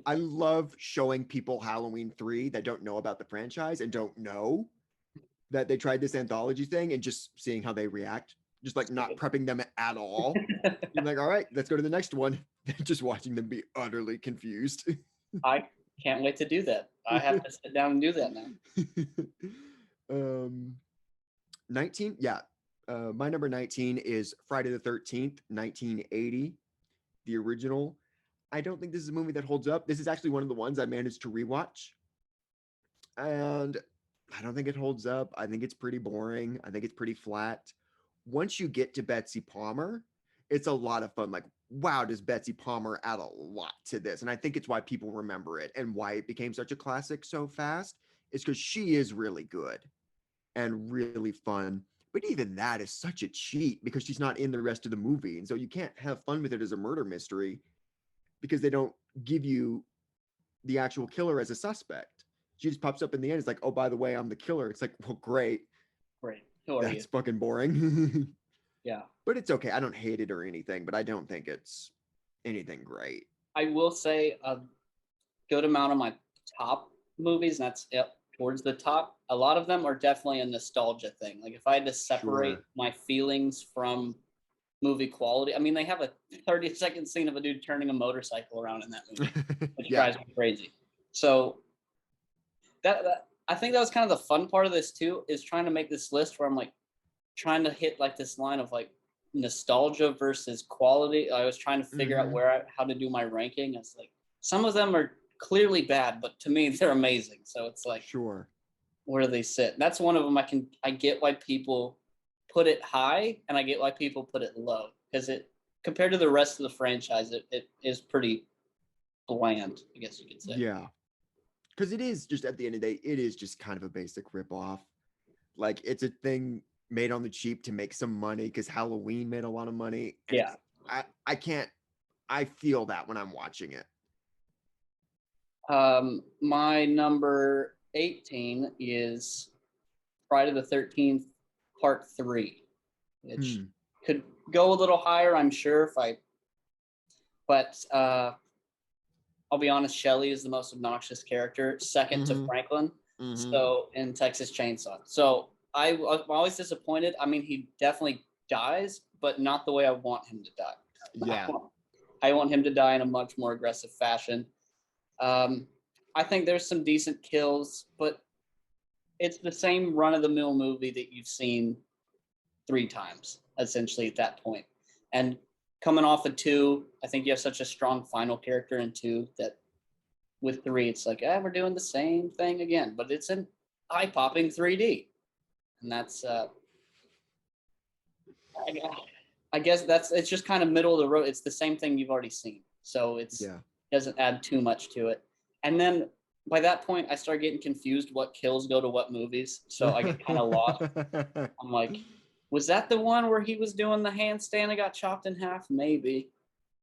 I love showing people Halloween 3 that don't know about the franchise and don't know that they tried this anthology thing and just seeing how they react. Just like not prepping them at all. You're like, all right, let's go to the next one. Just watching them be utterly confused. I can't wait to do that. I have to sit down and do that now. um 19, yeah. My number 19 is Friday the 13th, 1980, the original. I don't think this is a movie that holds up. This is actually one of the ones I managed to rewatch. And I don't think it holds up. I think it's pretty boring. I think it's pretty flat. Once you get to Betsy Palmer, it's a lot of fun. Like, wow, does Betsy Palmer add a lot to this? And I think it's why people remember it and why it became such a classic so fast is because she is really good and really fun. But even that is such a cheat because she's not in the rest of the movie. And so you can't have fun with it as a murder mystery because they don't give you the actual killer as a suspect. She just pops up in the end. It's like, oh, by the way, I'm the killer. It's like, well, great. Great. Who are you? That's fucking boring. Yeah. But it's okay. I don't hate it or anything, but I don't think it's anything great. I will say a good amount of my top movies, and that's it, towards the top. A lot of them are definitely a nostalgia thing. Like if I had to separate Sure. my feelings from movie quality, I mean, they have a 30-second scene of a dude turning a motorcycle around in that movie, which Yeah. drives me crazy. So that I think that was kind of the fun part of this too, is trying to make this list where I'm like trying to hit like this line of like nostalgia versus quality. I was trying to figure out Mm-hmm. how to do my ranking. It's like some of them are clearly bad, but to me they're amazing. So it's like, Sure. where do they sit? That's one of them. I get why people put it high, and I get why people put it low, because it, compared to the rest of the franchise, it is pretty bland, I guess you could say. Yeah. Because it is just at the end of the day, it is just kind of a basic ripoff. Like it's a thing made on the cheap to make some money because Halloween made a lot of money. And Yeah. it's I can't I feel that when I'm watching it. My number 18 is Friday the 13th, Part 3, which Hmm. could go a little higher, I'm sure, but I'll be honest, Shelly is the most obnoxious character, second to Mm-hmm. Franklin. Mm-hmm. So in Texas Chainsaw. So I'm always disappointed. I mean, he definitely dies, but not the way I want him to die. Yeah. I want him to die in a much more aggressive fashion. Um, I think there's some decent kills, but it's the same run of the mill movie that you've seen 3 times, essentially, at that point. And coming off of 2, I think you have such a strong final character in 2 that with 3, it's like, we're doing the same thing again, but it's in eye popping 3D. And that's, I guess it's just kind of middle of the road. It's the same thing you've already seen. So it Yeah. doesn't add too much to it. And then by that point, I started getting confused what kills go to what movies. So I get kind of lost. I'm like, was that the one where he was doing the handstand and got chopped in half? Maybe.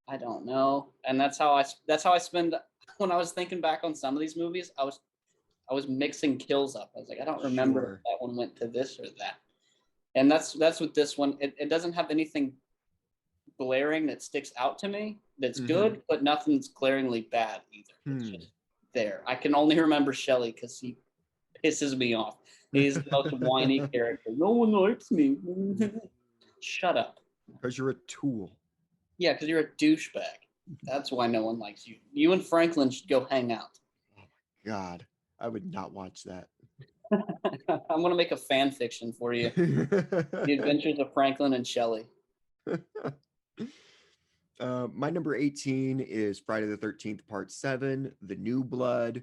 I don't know. And that's how I spend when I was thinking back on some of these movies, I was mixing kills up. I was like, I don't remember if Sure. that one went to this or that. And that's with this one. It doesn't have anything glaring that sticks out to me that's good, but nothing's glaringly bad either. It's just there. I can only remember Shelley because he pisses me off. He's the most whiny character. No one likes me. Shut up. Because you're a tool. Yeah, because you're a douchebag. That's why no one likes you. You and Franklin should go hang out. Oh my God. I would not watch that. I'm going to make a fan fiction for you. The Adventures of Franklin and Shelley. My number 18 is Friday the 13th, Part 7, The New Blood.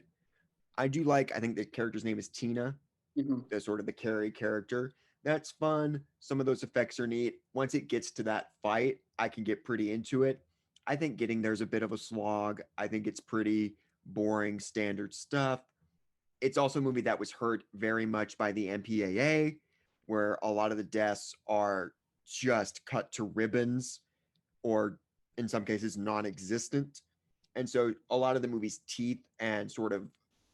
I think the character's name is Tina, the sort of the Carrie character. That's fun. Some of those effects are neat. Once it gets to that fight, I can get pretty into it. I think getting there's a bit of a slog. I think it's pretty boring, standard stuff. It's also a movie that was hurt very much by the MPAA, where a lot of the deaths are just cut to ribbons or in some cases non-existent. And so a lot of the movie's teeth and sort of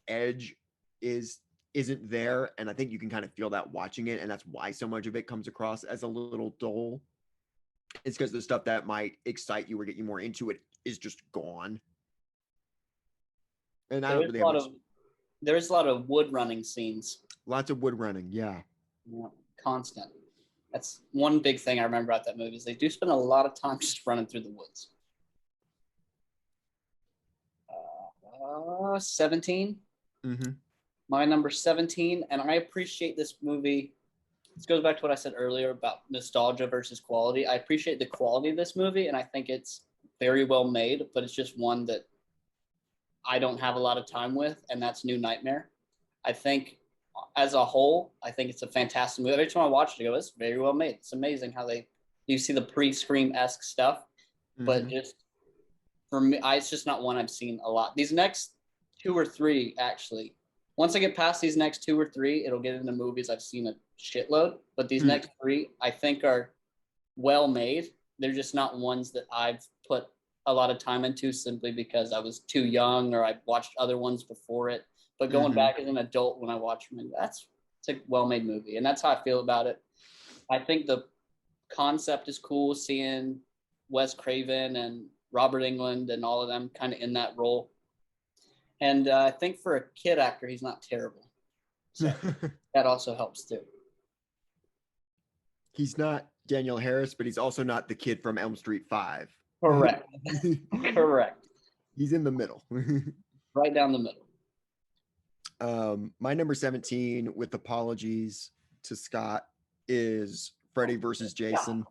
edge isn't there. And I think you can kind of feel that watching it. And that's why so much of it comes across as a little dull. It's because the stuff that might excite you or get you more into it is just gone. And I don't really have much. There's a lot of wood running scenes. Lots of wood running, yeah. Constant. That's one big thing I remember about that movie is they do spend a lot of time just running through the woods. 17. My number 17, and I appreciate this movie. This goes back to what I said earlier about nostalgia versus quality. I appreciate the quality of this movie, and I think it's very well made, but it's just one that I don't have a lot of time with, and that's New Nightmare. I think as a whole, I think it's a fantastic movie. Every time I watch it, I go, it's very well made. It's amazing how you see the pre-Scream-esque stuff, but just for me, it's just not one I've seen a lot. These next 2 or 3, actually, once I get past these next 2 or 3, it'll get into movies I've seen a shitload. But these next 3, I think, are well made. They're just not ones that I've put a lot of time into simply because I was too young or I watched other ones before it. But going back as an adult when I watch them, it's a well-made movie. And that's how I feel about it. I think the concept is cool, seeing Wes Craven and Robert Englund and all of them kind of in that role. And I think for a kid actor, he's not terrible. So that also helps too. He's not Daniel Harris, but he's also not the kid from Elm Street 5. Correct. Correct. He's in the middle. Right down the middle. My number 17, with apologies to Scott, is Freddy versus Jason.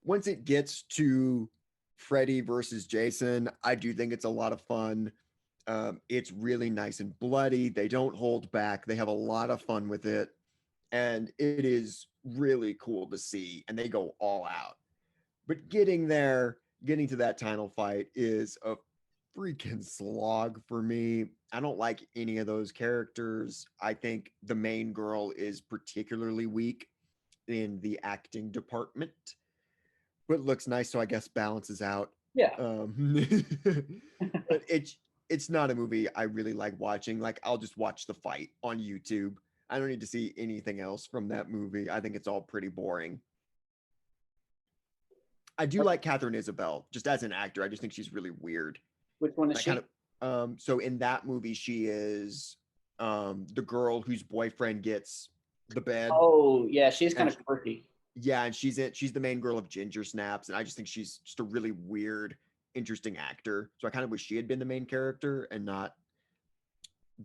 Once it gets to Freddy versus Jason, I do think it's a lot of fun. It's really nice and bloody. They don't hold back. They have a lot of fun with it. And it is really cool to see. And they go all out. But getting to that title fight is a freaking slog for me. I don't like any of those characters. I think the main girl is particularly weak in the acting department, but looks nice, so I guess balances out. Yeah. But it's not a movie I really like watching. Like, I'll just watch the fight on YouTube. I don't need to see anything else from that movie. I think it's all pretty boring. I do like Catherine Isabel, just as an actor. I just think she's really weird. Which one is she? So in that movie, she is the girl whose boyfriend gets the bed. Oh, yeah, she's kind of quirky. Yeah, and she's the main girl of Ginger Snaps, and I just think she's just a really weird, interesting actor. So I kind of wish she had been the main character and not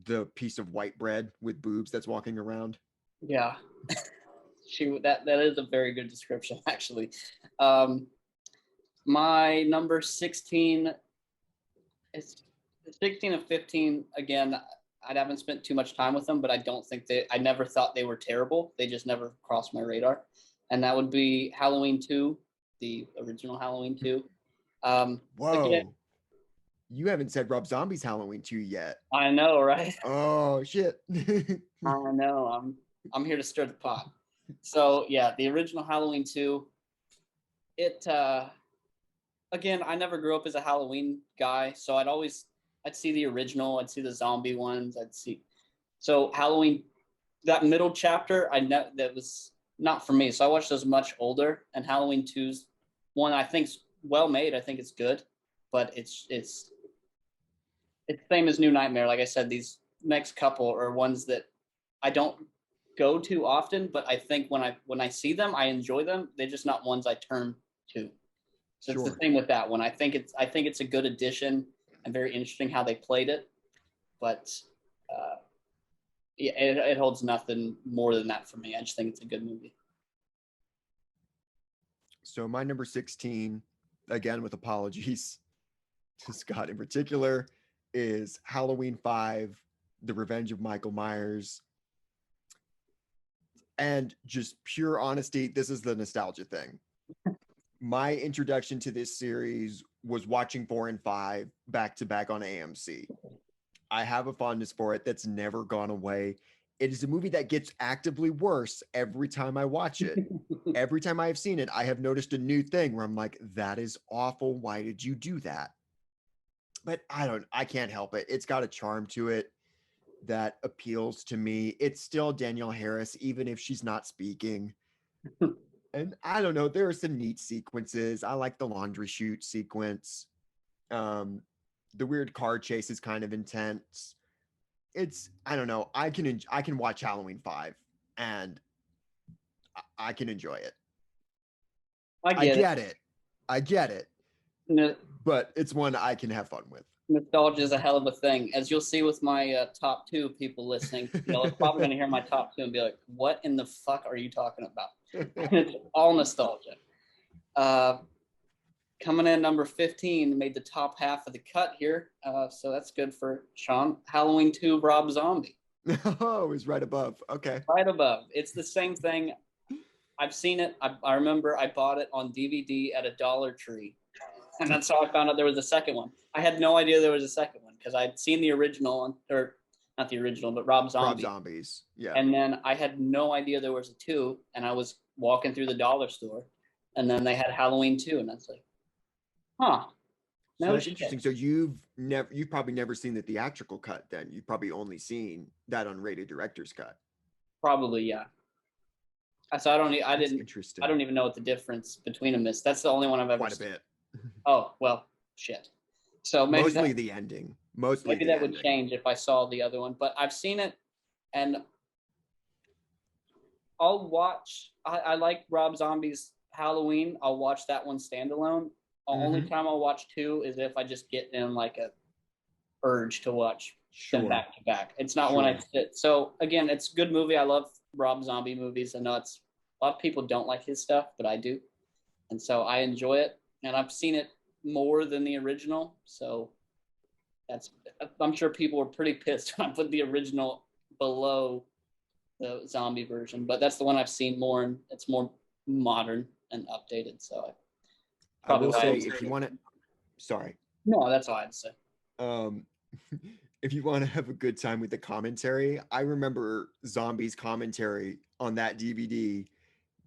the piece of white bread with boobs that's walking around. Yeah. That is a very good description, actually. My number 16 is 16 and 15. Again, I haven't spent too much time with them, but I never thought they were terrible. They just never crossed my radar. And that would be Halloween 2, the original Halloween 2. Whoa. You haven't said Rob Zombie's Halloween 2 yet. I know, right? Oh shit. I know. I'm here to stir the pot. So yeah, the original Halloween 2. It again, I never grew up as a Halloween guy, so I'd see the original, I'd see the zombie ones, I'd see so Halloween, that middle chapter, I know that was not for me. So I watched those much older, and Halloween 2's one I think's well made. I think it's good, but it's same as New Nightmare. Like I said, these next couple are ones that I don't go to often, but I think when I see them, I enjoy them. They're just not ones I turn to. So it's the Sure. same with that one. I think it's a good addition and very interesting how they played it, but uh, yeah, it holds nothing more than that for me. I just think it's a good movie. So my number 16, again with apologies to Scott in particular, is Halloween 5, The Revenge of Michael Myers. And just pure honesty, this is the nostalgia thing. My introduction to this series was watching 4 and 5 back to back on AMC. I have a fondness for it that's never gone away. It is a movie that gets actively worse every time I watch it. Every time I have seen it, I have noticed a new thing where I'm like, that is awful. Why did you do that? But I can't help it. It's got a charm to it that appeals to me. It's still Danielle Harris, even if she's not speaking. And I don't know, there are some neat sequences. I like the laundry chute sequence. Um, the weird car chase is kind of intense. It's I don't know. I can watch Halloween 5 and I can enjoy it. I I get it. get it. I get it. No, But it's one I can have fun with. nostalgia is a hell of a thing. As you'll see with my top two people listening, you're probably going to hear my top two and be like, "What in the fuck are you talking about?" It's all nostalgia. Uh, Coming in number 15, made the top half of the cut here, so that's good for Sean. Halloween 2, Rob Zombie, Oh, it was right above. Okay. right above. It's the same thing. I've seen it. I remember I bought it on DVD at a Dollar Tree, and that's how I found out there was a second one. I had no idea there was a second one because I'd seen the original, or not the original, but Rob Rob Zombie. Zombies. Yeah. And then I had no idea there was a two, and I was walking through the dollar store, and then they had Halloween 2, and I was like, huh, So no that's shit. interesting. So you've probably never seen the theatrical cut then. You've probably only seen that unrated director's cut. Probably, yeah. So I don't, I That's didn't, interesting. I don't even know what the difference between them is. That's the only one I've ever Quite a seen. bit. Oh, well, shit. So maybe Mostly the ending. Mostly maybe the that would ending. change if I saw the other one, but I've seen it, and I'll watch. I like Rob Zombie's Halloween. I'll watch that one standalone. The only time I'll watch two is if I just get in like a urge to watch them Sure. back to back. It's not when I sit. So again, it's a good movie. I love Rob Zombie movies. I know it's a lot of people don't like his stuff, but I do, and so I enjoy it. And I've seen it more than the original, so that's. I'm sure people were pretty pissed when I put the original below the zombie version, but that's the one I've seen more, and it's more modern and updated. So I will say why if you want to sorry. no, that's all I'd say. Um if you want to have a good time with the commentary, I remember Zombie's commentary on that DVD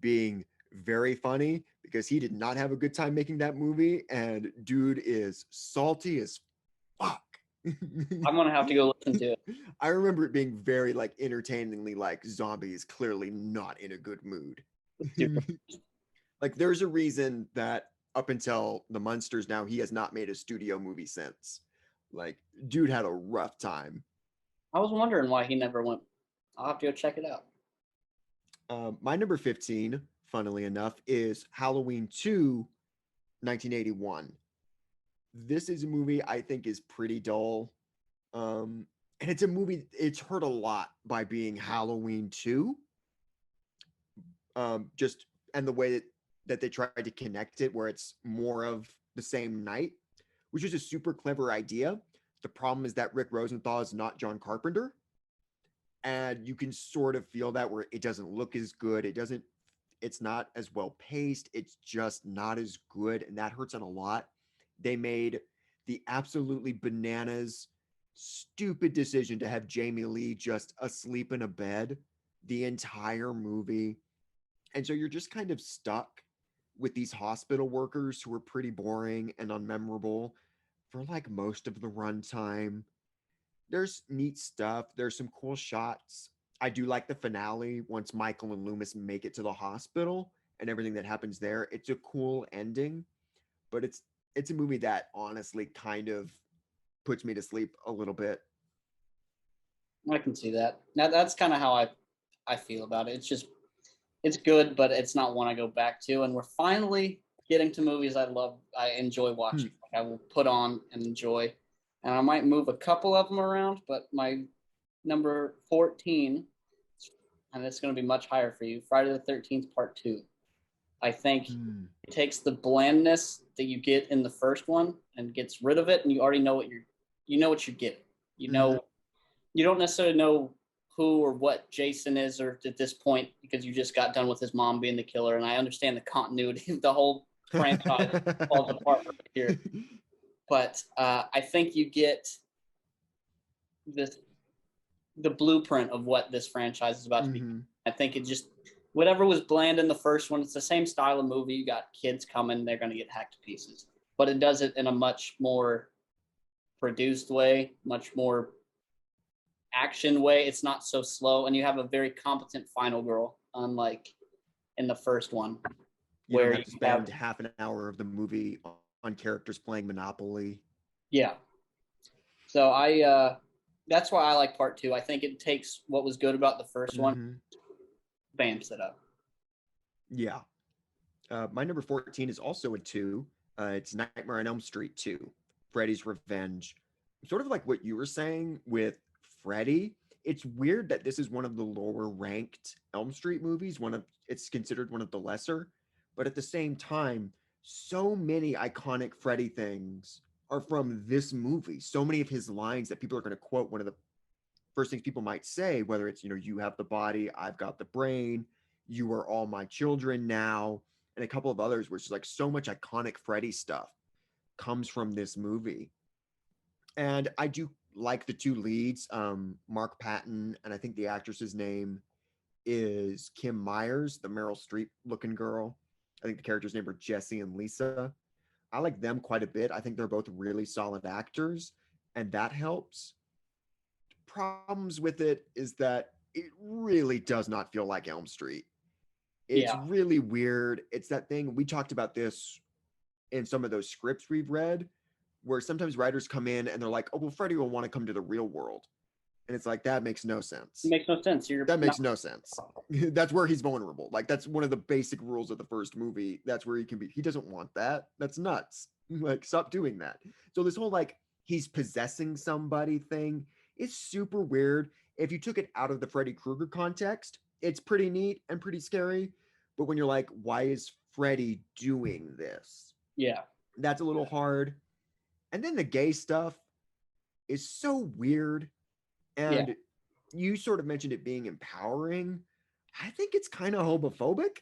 being very funny because he did not have a good time making that movie and dude is salty as fuck. I'm gonna have to go listen to it. I remember it being very like entertainingly like Zombie is clearly not in a good mood. Like there's a reason that up until the Munsters now he has not made a studio movie since. Like dude had a rough time. I was wondering why he never went. I'll have to go check it out. My number 15, funnily enough, is Halloween 2, 1981. This is a movie I think is pretty dull. And it's a movie, it's hurt a lot by being Halloween 2. Just and the way that they tried to connect it, where it's more of the same night, which is a super clever idea. The problem is that Rick Rosenthal is not John Carpenter. And you can sort of feel that where it doesn't look as good. It's not as well paced. It's just not as good. And that hurts on a lot. They made the absolutely bananas, stupid decision to have Jamie Lee just asleep in a bed the entire movie. And so you're just kind of stuck with these hospital workers who are pretty boring and unmemorable for like most of the runtime. There's neat stuff. There's some cool shots. I do like the finale once Michael and Loomis make it to the hospital and everything that happens there. It's a cool ending, but it's a movie that honestly kind of puts me to sleep a little bit. I can see that. Now that's kind of how I feel about it. It's just it's good, but it's not one I go back to. And we're finally getting to movies I enjoy watching. Like I will put on and enjoy. And I might move a couple of them around, but my number 14, and it's going to be much higher for you, Friday the 13th Part 2. I think it takes the blandness that you get in the first one and gets rid of it, and you already know what you're getting. You know, you don't necessarily know who or what Jason is or at this point because you just got done with his mom being the killer, and I understand the continuity of the whole franchise falls apart right here. But I think you get the blueprint of what this franchise is about to be. I think it just whatever was bland in the first one, it's the same style of movie. You got kids coming, they're going to get hacked to pieces, but it does it in a much more produced way, much more action way. It's not so slow, and you have a very competent final girl, unlike in the first one, you where don't have to spend half an hour of the movie on characters playing Monopoly. Yeah. So that's why I like Part 2. I think it takes what was good about the first one, vamps it up. Yeah. My number 14 is also a 2. It's Nightmare on Elm Street 2, Freddy's Revenge. Sort of like what you were saying with Freddy. It's weird that this is one of the lower ranked Elm Street movies. It's considered one of the lesser, but at the same time, so many iconic Freddy things are from this movie. So many of his lines that people are going to quote. One of the first things people might say, whether it's, you have the body, I've got the brain, you are all my children now, and a couple of others, which is like so much iconic Freddy stuff comes from this movie. And I do like the two leads, Mark Patton, and I think the actress's name is Kim Myers, the Meryl Streep looking girl. I think the characters' name are Jesse and Lisa. I like them quite a bit. I think they're both really solid actors, and that helps. Problems with it is that it really does not feel like Elm Street. It's really weird. It's that thing, we talked about this in some of those scripts we've read, where sometimes writers come in and they're like, oh, well, Freddy will want to come to the real world. And it's like, that makes no sense. It makes no sense. That makes no sense. That's where he's vulnerable. Like, that's one of the basic rules of the first movie. That's where he can be. He doesn't want that. That's nuts. Like, stop doing that. So this whole, like, he's possessing somebody thing is super weird. If you took it out of the Freddy Krueger context, it's pretty neat and pretty scary. But when you're like, why is Freddy doing this? Yeah. That's a little hard. And then the gay stuff is so weird. And you sort of mentioned it being empowering. I think it's kind of homophobic.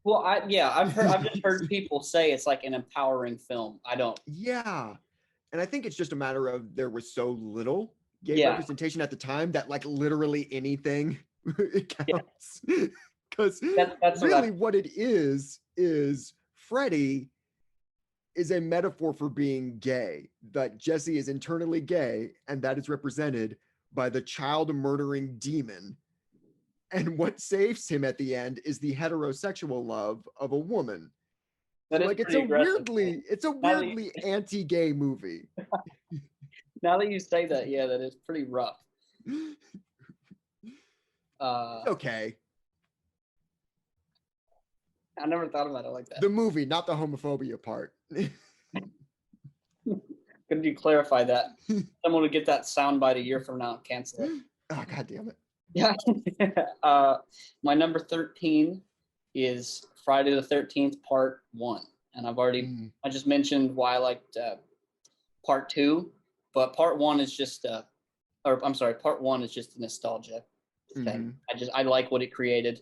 Well, I've just heard people say it's like an empowering film. I don't. Yeah. And I think it's just a matter of there was so little gay representation at the time that like literally anything it counts. Because that's really what it is Freddy is a metaphor for being gay. That Jesse is internally gay, and that is represented by the child murdering demon. And what saves him at the end is the heterosexual love of a woman. So like it's a weirdly anti-gay movie. Now that you say that, that is pretty rough. Okay. I never thought about it like that. The movie, not the homophobia part. Could you clarify that? Someone would get that soundbite a year from now and cancel it. Oh, God damn it. Yeah. My number 13 is Friday the 13th, Part 1. And I just mentioned why I liked Part 2, but Part 1 is just, Part 1 is just a nostalgia thing. I like what it created.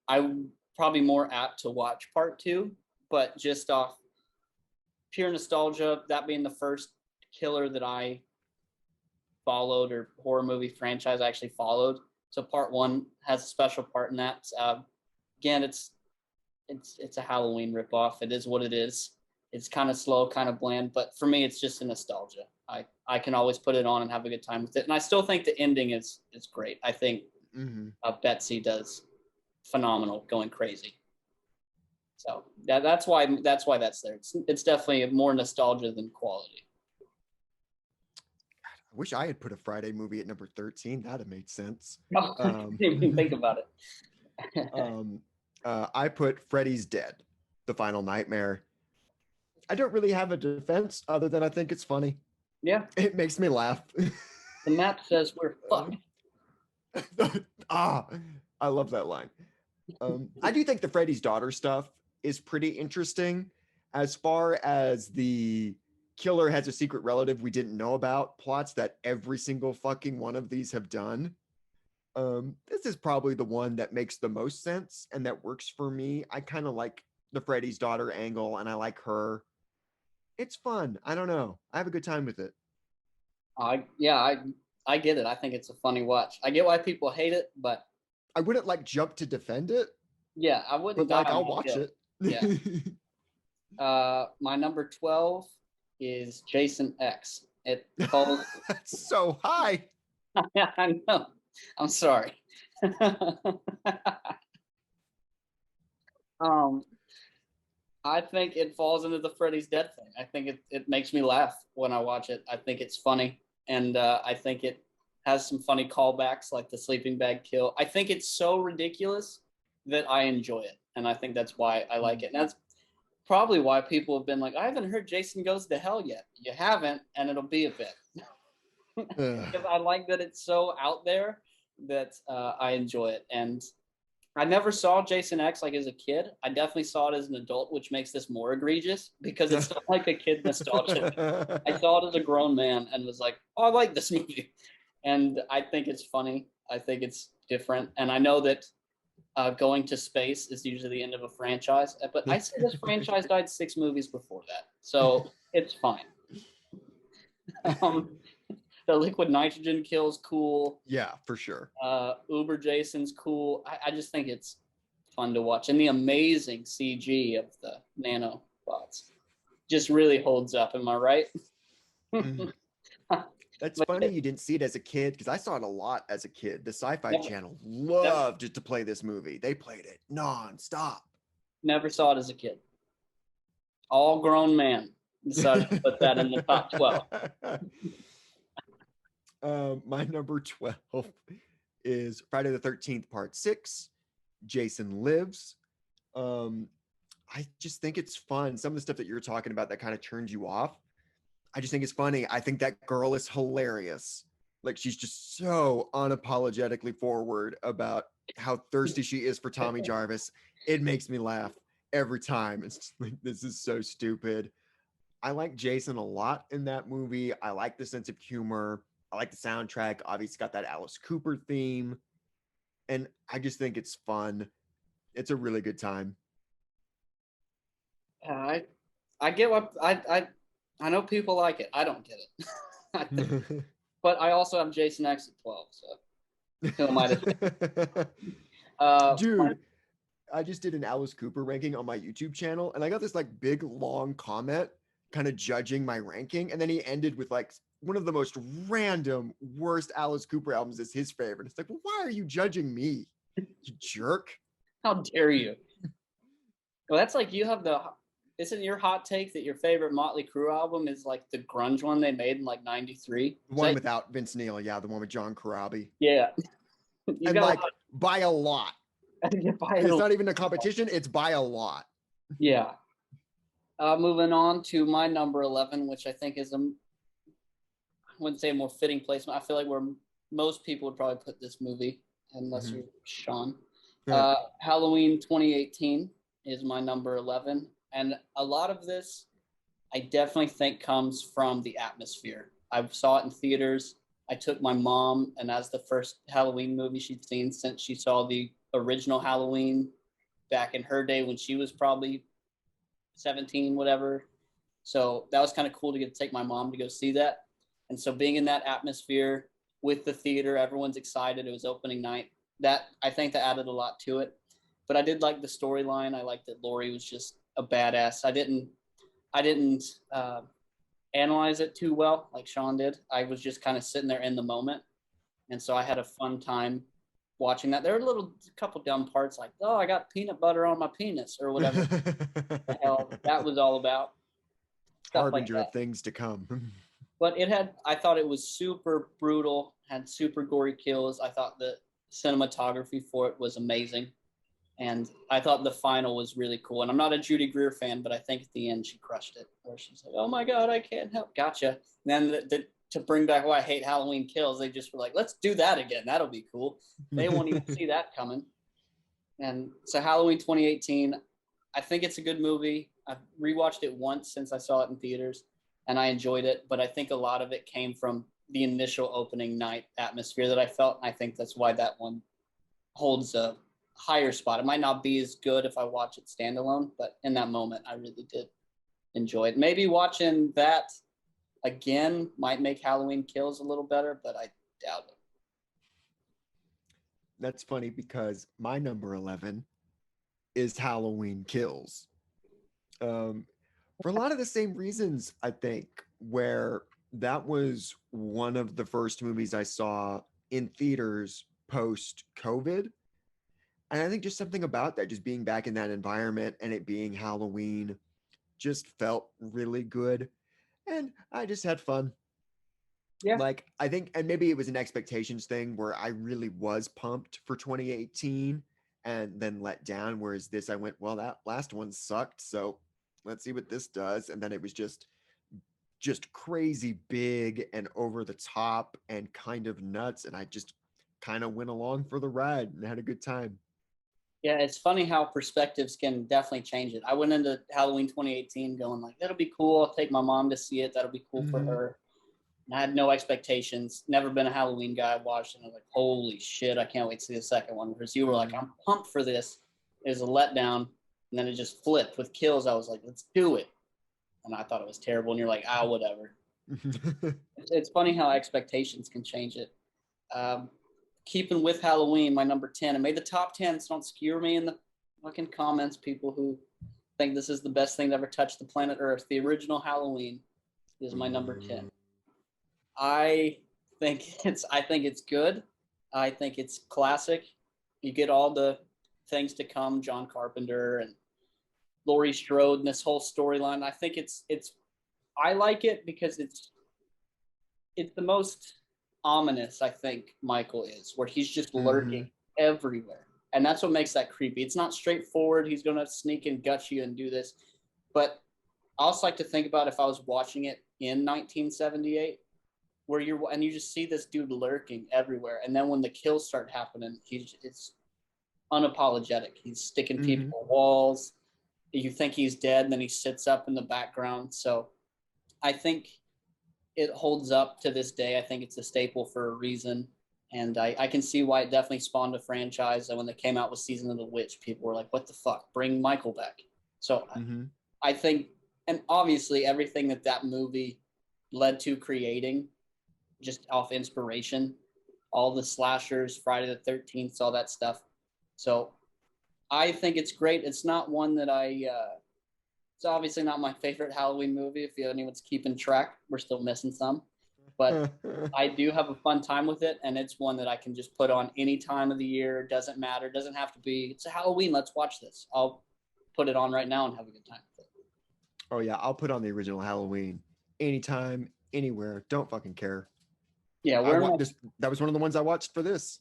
I'm probably more apt to watch Part 2, but just off pure nostalgia, that being the first killer that I followed, or horror movie franchise I actually followed. So part one has a special part in that. Again, it's a Halloween ripoff. It is what it is. It's kind of slow, kind of bland, but for me, it's just a nostalgia. I can always put it on and have a good time with it, and I still think the ending is great. I think Betsy does phenomenal, going crazy. So that's why that's there. It's definitely more nostalgia than quality. I wish I had put a Friday movie at number 13. That'd have made sense. Oh, I didn't even think about it. I put Freddy's Dead, The Final Nightmare. I don't really have a defense other than I think it's funny. Yeah. It makes me laugh. The map says we're fucked. I love that line. I do think the Freddy's daughter stuff is pretty interesting, as far as the killer has a secret relative we didn't know about plots that every single fucking one of these have done. This is probably the one that makes the most sense and that works for me. I kind of like the Freddy's daughter angle, and I like her. It's fun. I don't know. I have a good time with it. I get it. I think it's a funny watch. I get why people hate it, but I wouldn't like jump to defend it. Yeah, I wouldn't. But like, I'll watch it. Yeah. My number 12 is Jason X. It falls. That's so high. I know. I'm sorry. I think it falls into the Freddy's Dead thing. I think it makes me laugh when I watch it. I think it's funny, and I think it has some funny callbacks, like the sleeping bag kill. I think it's so ridiculous that I enjoy it, and I think that's why I like it. And that's probably why people have been like, I haven't heard Jason Goes to Hell yet. You haven't, and it'll be a bit. Because I like that it's so out there that I enjoy it. And I never saw Jason X like as a kid. I definitely saw it as an adult, which makes this more egregious because it's not like a kid nostalgia. I saw it as a grown man and was like, oh, I like this movie. And I think it's funny. I think it's different. And I know that going to space is usually the end of a franchise. But I say this franchise died 6 movies before that. So it's fine. The liquid nitrogen kill's cool. Yeah, for sure. Uber Jason's cool. I just think it's fun to watch. And the amazing CG of the nanobots just really holds up. Am I right? That's funny you didn't see it as a kid, because I saw it a lot as a kid. The Sci-Fi Channel loved to play this movie. They played it nonstop. Never saw it as a kid. All grown man decided to put that in the top 12. My number 12 is Friday the 13th, Part 6, Jason Lives. I just think it's fun. Some of the stuff that you're talking about that kind of turns you off, I just think it's funny. I think that girl is hilarious. Like, she's just so unapologetically forward about how thirsty she is for Tommy Jarvis. It makes me laugh every time. It's just like, this is so stupid. I like Jason a lot in that movie. I like the sense of humor. I like the soundtrack. Obviously, got that Alice Cooper theme. And I just think it's fun. It's a really good time. I get what I know people like it. I don't get it. But I also have Jason X at 12, so who am I to Dude, I just did an Alice Cooper ranking on my YouTube channel, and I got this like big long comment kind of judging my ranking, and then he ended with like one of the most random worst Alice Cooper albums is his favorite. It's like, well, why are you judging me, you jerk? How dare you? Well, that's like you have isn't your hot take that your favorite Motley Crue album is like the grunge one they made in like 93? The one without Vince Neil, yeah, the one with John Corabi. Yeah. And like by a lot. It's not even a competition, it's by a lot. Yeah. Moving on to my number 11, which I think is I wouldn't say a more fitting placement. I feel like where most people would probably put this movie, unless you're Sean. Yeah. Halloween 2018 is my number 11. And a lot of this, I definitely think comes from the atmosphere. I saw it in theaters. I took my mom, and as the first Halloween movie she'd seen since she saw the original Halloween back in her day when she was probably 17, whatever. So that was kind of cool to get to take my mom to go see that. And so being in that atmosphere with the theater, everyone's excited. It was opening night. That I think that added a lot to it. But I did like the storyline. I liked that Laurie was just a badass. I didn't analyze it too well like Sean did. I was just kind of sitting there in the moment, and so I had a fun time watching that. There were a couple dumb parts like, oh, I got peanut butter on my penis or whatever the hell that was all about. Stuff like Harbinger that. of things to come. But I thought it was super brutal, had super gory kills. I thought the cinematography for it was amazing. And I thought the final was really cool. And I'm not a Judy Greer fan, but I think at the end she crushed it. Where she's like, "Oh my God, I can't help." Gotcha. And then to bring back why I hate Halloween Kills, they just were like, "Let's do that again. That'll be cool." They won't even see that coming. And so Halloween 2018, I think it's a good movie. I've rewatched it once since I saw it in theaters, and I enjoyed it. But I think a lot of it came from the initial opening night atmosphere that I felt. And I think that's why that one holds a higher spot. It might not be as good if I watch it standalone, but in that moment, I really did enjoy it. Maybe watching that again might make Halloween Kills a little better, but I doubt it. That's funny because my number 11 is Halloween Kills. For a lot of the same reasons, I think, where that was one of the first movies I saw in theaters post COVID. And I think just something about that, just being back in that environment and it being Halloween, just felt really good. And I just had fun. Yeah. Like, I think, and maybe it was an expectations thing where I really was pumped for 2018 and then let down. Whereas this, I went, well, that last one sucked. So let's see what this does. And then it was just crazy big and over the top and kind of nuts. And I just kind of went along for the ride and had a good time. Yeah, it's funny how perspectives can definitely change it. I went into Halloween 2018 going like, that'll be cool. I'll take my mom to see it. That'll be cool for her. And I had no expectations. Never been a Halloween guy. I watched it and I was like, holy shit, I can't wait to see the second one. Because you were like, I'm pumped for this. It was a letdown. And then it just flipped with Kills. I was like, let's do it. And I thought it was terrible. And you're like, whatever. It's funny how expectations can change it. Keeping with Halloween, my number 10, and made the top 10, so don't skewer me in the fucking comments, people who think this is the best thing to ever touch the planet Earth. The original Halloween is my number 10. I think it's good. I think it's classic. You get all the things to come, John Carpenter and Laurie Strode and this whole storyline. I think I like it because it's the most ominous, I think Michael is, where he's just lurking everywhere. And that's what makes that creepy. It's not straightforward. He's going to sneak and gut you and do this. But I also like to think about if I was watching it in 1978, where you just see this dude lurking everywhere. And then when the kills start happening, it's unapologetic. He's sticking people to walls. You think he's dead, and then he sits up in the background. So I think it holds up to this day. I think it's a staple for a reason. And I can see why it definitely spawned a franchise. And when they came out with Season of the Witch, people were like, what the fuck? Bring Michael back. So I think, and obviously everything that movie led to creating, just off inspiration, all the slashers, Friday the 13th, all that stuff. So I think it's great. It's not one that it's obviously not my favorite Halloween movie. If anyone's keeping track, we're still missing some. But I do have a fun time with it, and it's one that I can just put on any time of the year. Doesn't matter. Doesn't have to be, it's a Halloween, let's watch this. I'll put it on right now and have a good time with it. Oh, yeah. I'll put on the original Halloween anytime, anywhere. Don't fucking care. Yeah, that was one of the ones I watched for this.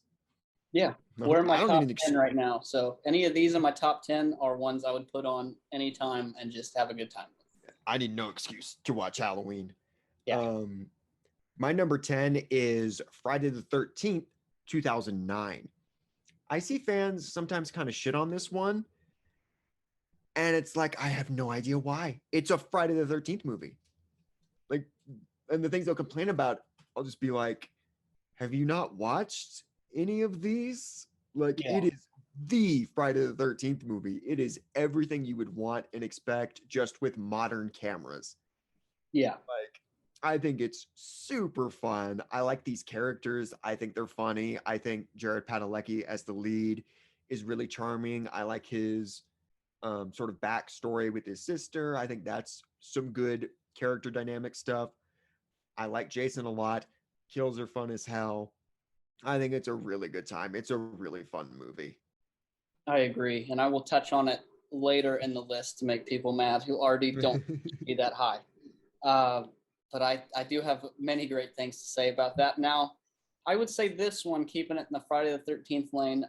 Yeah, we're in my top 10 right now. So any of these in my top 10 are ones I would put on anytime and just have a good time with. I need no excuse to watch Halloween. Yeah. My number 10 is Friday the 13th, 2009. I see fans sometimes kind of shit on this one. And it's like, I have no idea why. It's a Friday the 13th movie. Like, and the things they'll complain about, I'll just be like, have you not watched any of these? Like, It is the Friday the 13th movie. It is everything you would want and expect, just with modern cameras. Yeah. Like, I think it's super fun. I like these characters. I think they're funny. I think Jared Padalecki as the lead is really charming. I like his sort of backstory with his sister. I think that's some good character dynamic stuff. I like Jason a lot. Kills are fun as hell. I think it's a really good time. It's a really fun movie. I agree, and I will touch on it later in the list to make people mad who already don't be that high. Uh, but I do have many great things to say about that. Now, I would say this one, keeping it in the Friday the 13th lane,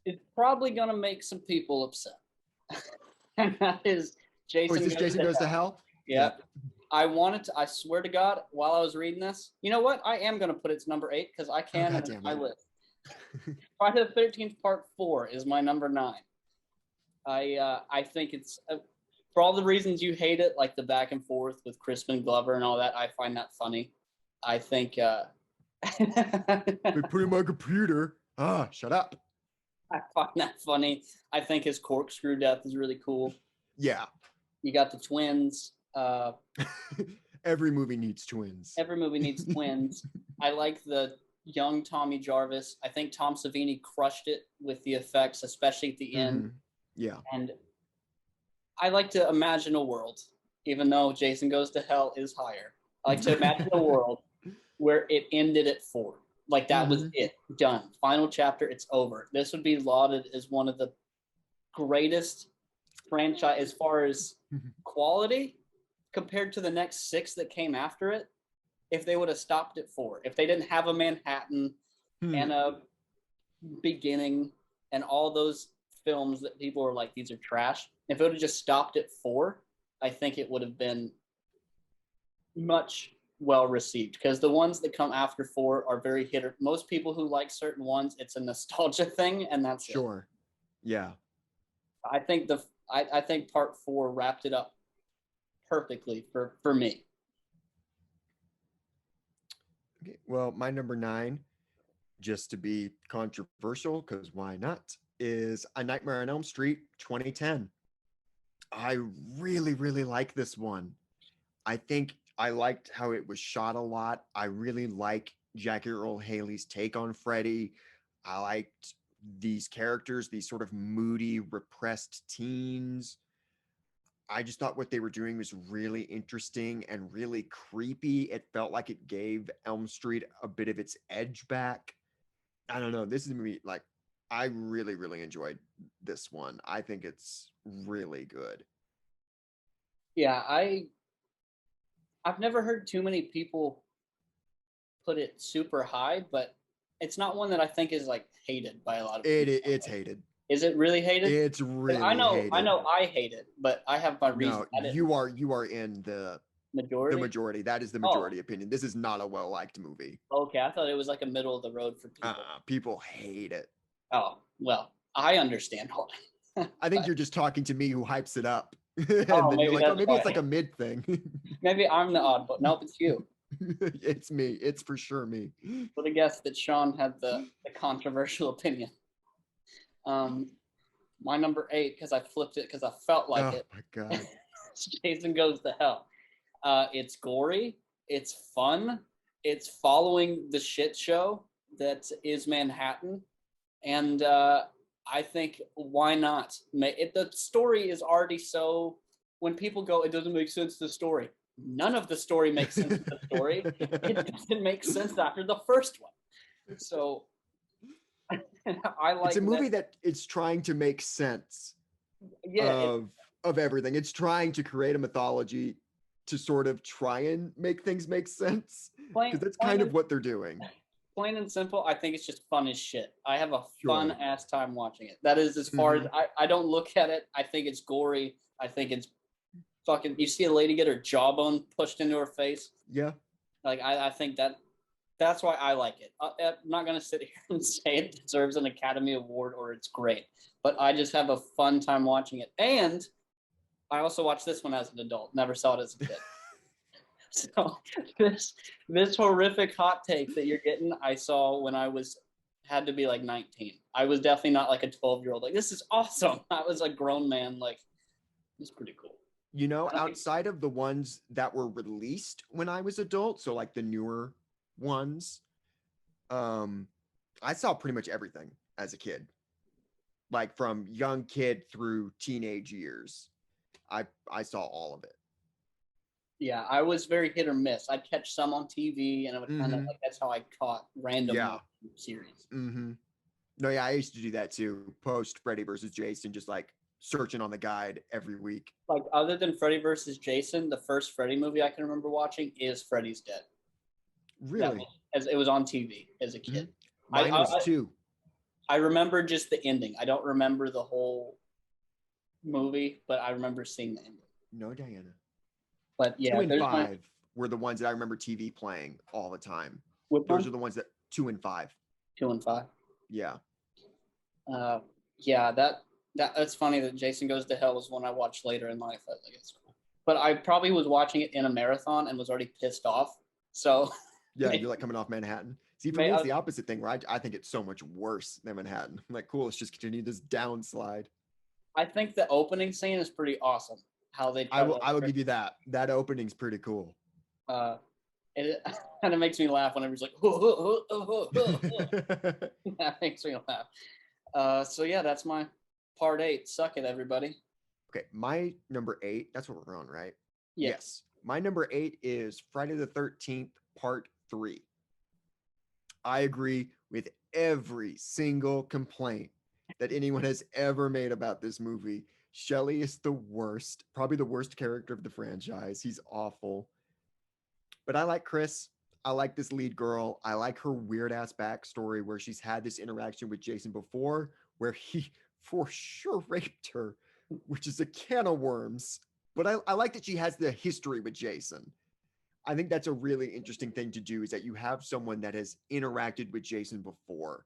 is probably going to make some people upset. And that is Oh, is this Jason Goes to Hell? Yep. I swear to God, while I was reading this, you know what? I am going to put it to number 8 because I can Oh, and it's my list. Friday the 13th Part 4 is my number 9. I think it's, for all the reasons you hate it, like the back and forth with Crispin Glover and all that, I find that funny. I think... We put in my computer. Shut up. I find that funny. I think his corkscrew death is really cool. Yeah. You got the twins. Every movie needs twins. Every movie needs twins. I like the young Tommy Jarvis. I think Tom Savini crushed it with the effects, especially at the end. Yeah. And I like to imagine a world, even though Jason Goes to Hell is higher. I like to imagine a world where it ended at 4. Like that was it. Done. Final chapter, it's over. This would be lauded as one of the greatest franchise as far as quality compared to the next 6 that came after it. If they would have stopped at 4, if they didn't have a Manhattan and a beginning and all those films that people were like, these are trash. If it would have just stopped at 4, I think it would have been much well received, because the ones that come after 4 are very hitter. Most people who like certain ones, it's a nostalgia thing, and that's sure. It. Yeah. I think I think Part 4 wrapped it up perfectly for me. Okay. Well, my number 9, just to be controversial, because why not, is A Nightmare on Elm Street 2010. I really, really like this one. I think I liked how it was shot a lot. I really like Jackie Earle Haley's take on Freddy. I liked these characters, these sort of moody, repressed teens. I just thought what they were doing was really interesting and really creepy. It felt like it gave Elm Street a bit of its edge back. I don't know. This is a movie, like, I really, really enjoyed this one. I think it's really good. Yeah, I've never heard too many people put it super high, but it's not one that I think is like hated by a lot of people. It's hated. Is it really hated? It's really hated. I know I hate it, but I have my reasons. No, you are in the majority. The majority. That is the majority opinion. This is not a well-liked movie. Okay, I thought it was like a middle of the road for people. People hate it. Oh, well, I understand why. I think you're just talking to me who hypes it up. And then you're like, maybe it's like a mid thing. Maybe I'm the oddball. Nope, it's you. It's me. It's for sure me. Would have guessed that Sean had the controversial opinion. My number 8, because I flipped it because I felt like it. Oh my God. Jason Goes to Hell. It's gory. It's fun. It's following the shit show that is Manhattan. And I think, why not? The story is already so, when people go, it doesn't make sense to the story. None of the story makes sense to the story. It doesn't make sense after the first one. So I like it's a movie that it's trying to make sense of everything. It's trying to create a mythology to sort of try and make things make sense. Because that's kind of what they're doing. Plain and simple, I think it's just fun as shit. I have a fun ass time watching it. That is as far as I don't look at it. I think it's gory. I think it's fucking, you see a lady get her jawbone pushed into her face. Yeah. Like, I think that's why I like it. I'm not going to sit here and say it deserves an Academy Award or it's great, but I just have a fun time watching it. And I also watched this one as an adult, never saw it as a kid. So this horrific hot take that you're getting, I saw when I had to be like 19. I was definitely not like a 12-year-old. Like, this is awesome. I was a grown man. Like, it's pretty cool. You know, I think, outside of the ones that were released when I was adult, so like the newer ones, um, I saw pretty much everything as a kid, like from young kid through teenage years. I saw all of it. yeah, I was very hit or miss. I'd catch some on TV, and it would kind of Mm-hmm. like that's how I caught random Yeah. Marvel series. Mm-hmm. No, yeah, I used to do that too. Post Freddy versus Jason, just like searching on the guide every week. Like other than Freddy versus Jason, the first Freddy movie I can remember watching is Freddy's Dead. That Really? was as it was on TV as a Mm-hmm. kid. I, Mine I was two. I remember just the ending. I don't remember the whole movie, but I remember seeing the ending. No, Diana. But Two yeah, and there's my five were the ones that I remember TV playing all the time. which Those one? are the ones that two and five. 2 and 5. Yeah. Uh, yeah, that's funny that Jason Goes to Hell was one I watched later in life. I think it's cool. But I probably was watching it in a marathon and was already pissed off. So Yeah, you're like coming off Manhattan. See, for may, me, it's I, the opposite thing where I think it's so much worse than Manhattan. I'm like, cool, let's just continue this downslide. I think the opening scene is pretty awesome. How they I try will to I will give you that. That opening's pretty cool. uh, it kind of makes me laugh whenever he's like, that makes me laugh. So yeah, that's my part 8. Suck it, everybody. Okay, my number 8, that's what we're on, right? Yeah. Yes. My number 8 is Friday the 13th, part 3. I agree with every single complaint that anyone has ever made about this movie. Shelley is the worst, probably the worst character of the franchise. He's awful. But I like Chris. I like this lead girl. I like her weird ass backstory where she's had this interaction with Jason before, where he for sure raped her, which is a can of worms. But I like that she has the history with Jason. I think that's a really interesting thing to do is that you have someone that has interacted with Jason before.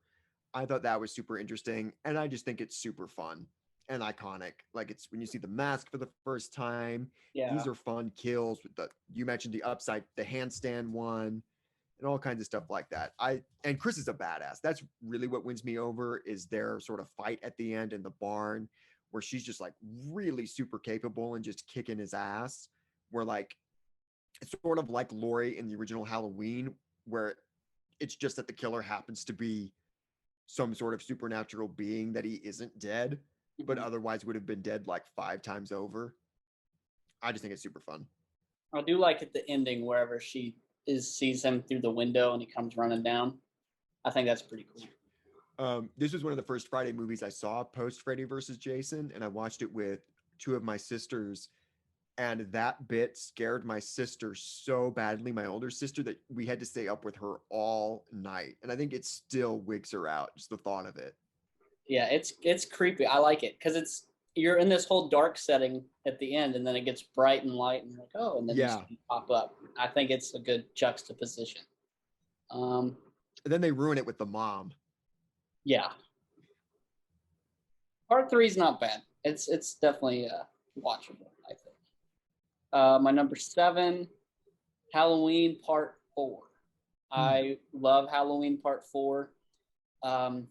I thought that was super interesting. And I just think it's super fun and iconic. Like it's when you see the mask for the first time, these Yeah. are fun kills with the you mentioned the handstand one and all kinds of stuff like that. And Chris is a badass. That's really what wins me over is their sort of fight at the end in the barn where she's just like really super capable and just kicking his ass. Where like it's sort of like Laurie in the original Halloween, where it's just that the killer happens to be some sort of supernatural being that he isn't dead, but Mhm. otherwise would have been dead like 5 times over. I just think it's super fun. I do like at the ending wherever she is sees him through the window and he comes running down. I think that's pretty cool. This was one of the first Friday movies I saw post Freddy versus Jason, and I watched it with two of my sisters. And that bit scared my sister so badly, my older sister, that we had to stay up with her all night. And I think it still wigs her out, just the thought of it. Yeah, it's creepy. I like it because it's you're in this whole dark setting at the end, and then it gets bright and light, and you're like, oh, and then Yeah. you pop up. I think it's a good juxtaposition. Um, And then they ruin it with the mom. yeah, part 3 is not bad. It's definitely watchable. I think. My number 7, Halloween Part 4. I love Halloween Part 4. Um,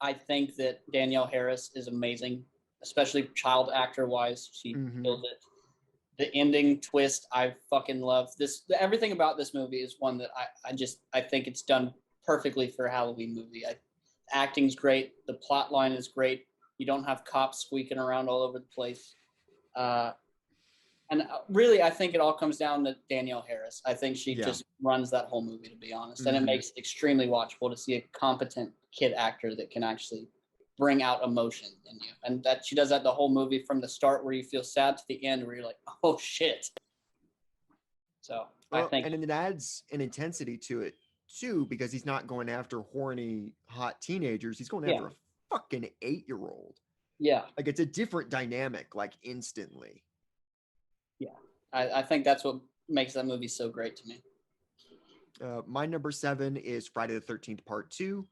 I think that Danielle Harris is amazing, especially child actor wise. She kills it. The ending twist, I fucking love this. Everything about this movie is one that I think it's done perfectly for a Halloween movie. Acting's great. The plot line is great. You don't have cops squeaking around all over the place. And really, I think it all comes down to Danielle Harris. I think she just runs that whole movie, to be honest. And it makes it extremely watchable to see a competent kid actor that can actually bring out emotion in you. And that she does that the whole movie from the start where you feel sad to the end where you're like, oh shit. So I think. And it adds an intensity to it too, because he's not going after horny, hot teenagers. He's going after a fucking 8-year-old. Yeah. Like it's a different dynamic, like instantly. Yeah. I think that's what makes that movie so great to me. My number 7 is Friday the 13th, Part 2,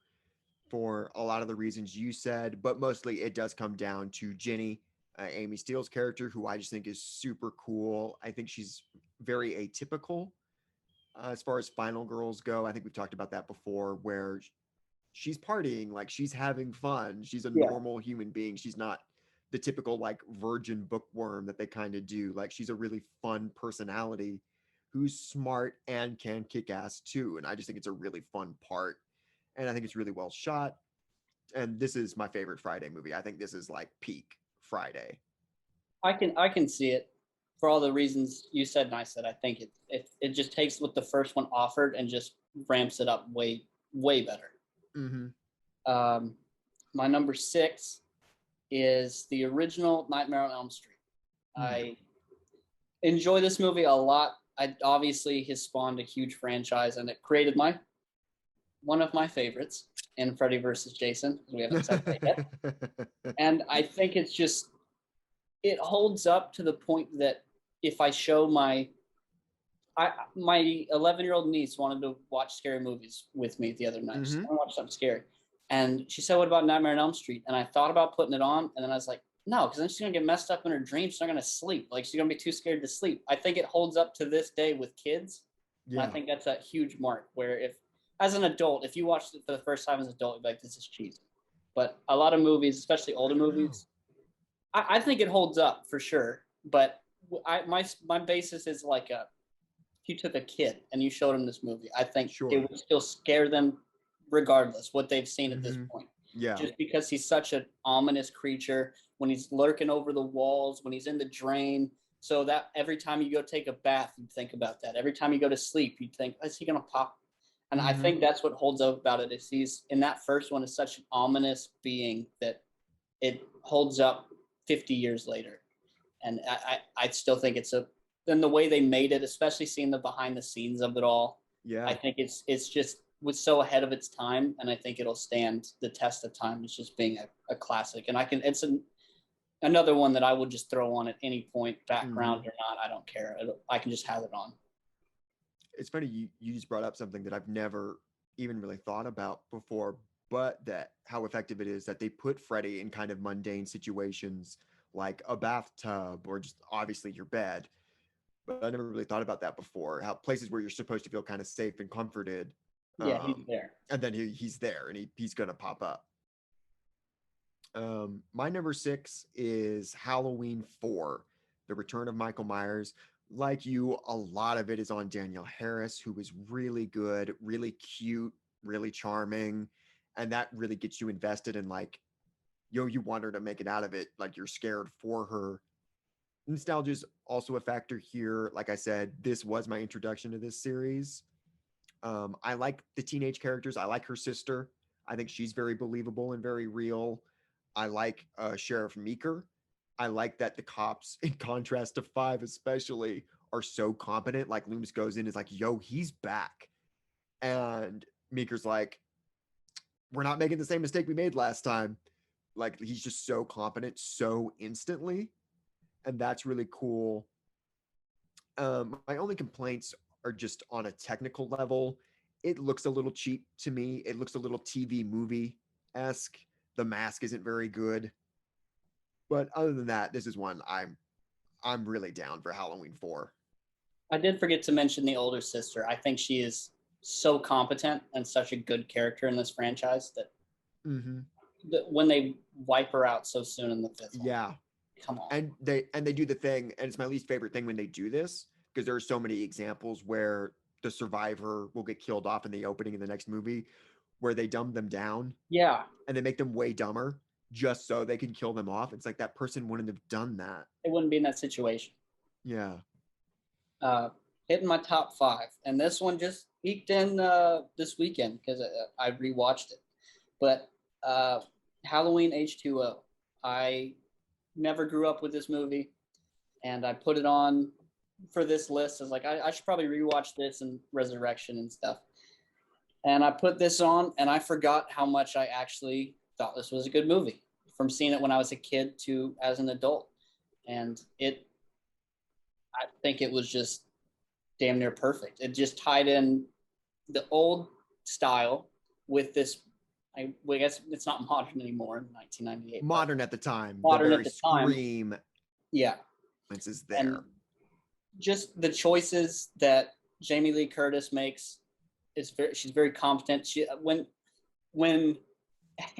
for a lot of the reasons you said, but mostly it does come down to Jenny, Amy Steele's character, who I just think is super cool. I think she's very atypical as far as final girls go. I think we've talked about that before, where she's partying, like she's having fun. She's a normal human being. She's not the typical like virgin bookworm that they kind of do. Like she's a really fun personality who's smart and can kick ass too. And I just think it's a really fun part. And I think it's really well shot. And this is my favorite Friday movie. I think this is like peak Friday. I can see it for all the reasons you said and I said. I think it just takes what the first one offered and just ramps it up way better. Mm-hmm. My number 6 is the original Nightmare on Elm Street. I enjoy this movie a lot. I obviously has spawned a huge franchise, and it created one of my favorites in Freddy versus Jason. We haven't said that yet, and I think it holds up to the point that if I show my 11-year-old niece wanted to watch scary movies with me the other night. Mm-hmm. She wanted to watch something scary. And she said, "What about Nightmare on Elm Street?" And I thought about putting it on, and then I was like, no, because then she's going to get messed up in her dreams. She's not going to sleep. Like, she's going to be too scared to sleep. I think it holds up to this day with kids. Yeah. And I think that's a huge mark where if, as an adult, if you watched it for the first time as an adult, you'd be like, this is cheesy. But a lot of movies, especially older movies, I think it holds up for sure. But my basis is like if you took a kid and you showed them this movie, I think it would still scare them regardless what they've seen at this point. Yeah. Just because he's such an ominous creature when he's lurking over the walls, when he's in the drain. So that every time you go take a bath, you think about that. Every time you go to sleep, you think, is he going to pop? And I think that's what holds up about it is he's in that first one is such an ominous being that it holds up 50 years later. And I still think then the way they made it, especially seeing the behind the scenes of it all. Yeah. I think it's just was so ahead of its time, and I think it'll stand the test of time. It's just being a classic, and it's another one that I would just throw on at any point, background or not. I don't care. I can just have it on. It's funny you just brought up something that I've never even really thought about before, but that how effective it is that they put Freddy in kind of mundane situations like a bathtub or just obviously your bed. But I never really thought about that before. How places where you're supposed to feel kind of safe and comforted. Yeah, he's there. And then he's there and he's going to pop up. My number 6 is Halloween 4, The Return of Michael Myers. Like you, a lot of it is on Danielle Harris, who is really good, really cute, really charming. And that really gets you invested in like, you want her to make it out of it. Like you're scared for her. Nostalgia is also a factor here. Like I said, this was my introduction to this series. I like the teenage characters. I like her sister. I think she's very believable and very real. I like Sheriff Meeker. I like that the cops, in contrast to 5 especially, are so competent. Like Loomis goes in and is like, yo, he's back. And Meeker's like, we're not making the same mistake we made last time. Like he's just so competent so instantly. And that's really cool. My only complaints are just on a technical level. It looks a little cheap to me. It looks a little TV movie-esque. The mask isn't very good. But other than that, this is one I'm really down for Halloween 4. I did forget to mention the older sister. I think she is so competent and such a good character in this franchise that, that when they wipe her out so soon in the 5th one. Yeah. Come on. And they do the thing, and it's my least favorite thing when they do this, because there are so many examples where the survivor will get killed off in the opening in the next movie, where they dumb them down. Yeah. And they make them way dumber just so they can kill them off. It's like that person wouldn't have done that. They wouldn't be in that situation. Yeah. Hitting my top 5. And this one just peaked in this weekend because I rewatched it. But Halloween H2O. I never grew up with this movie, and I put it on for this list. I was like, I should probably rewatch this and Resurrection and stuff. And I put this on, and I forgot how much I actually thought this was a good movie from seeing it when I was a kid to as an adult. And I think it was just damn near perfect. It just tied in the old style with this. I guess it's not modern anymore in 1998. Modern at the time. Modern at the time. Scream. Yeah. This is there. And just the choices that Jamie Lee Curtis makes she's very competent. When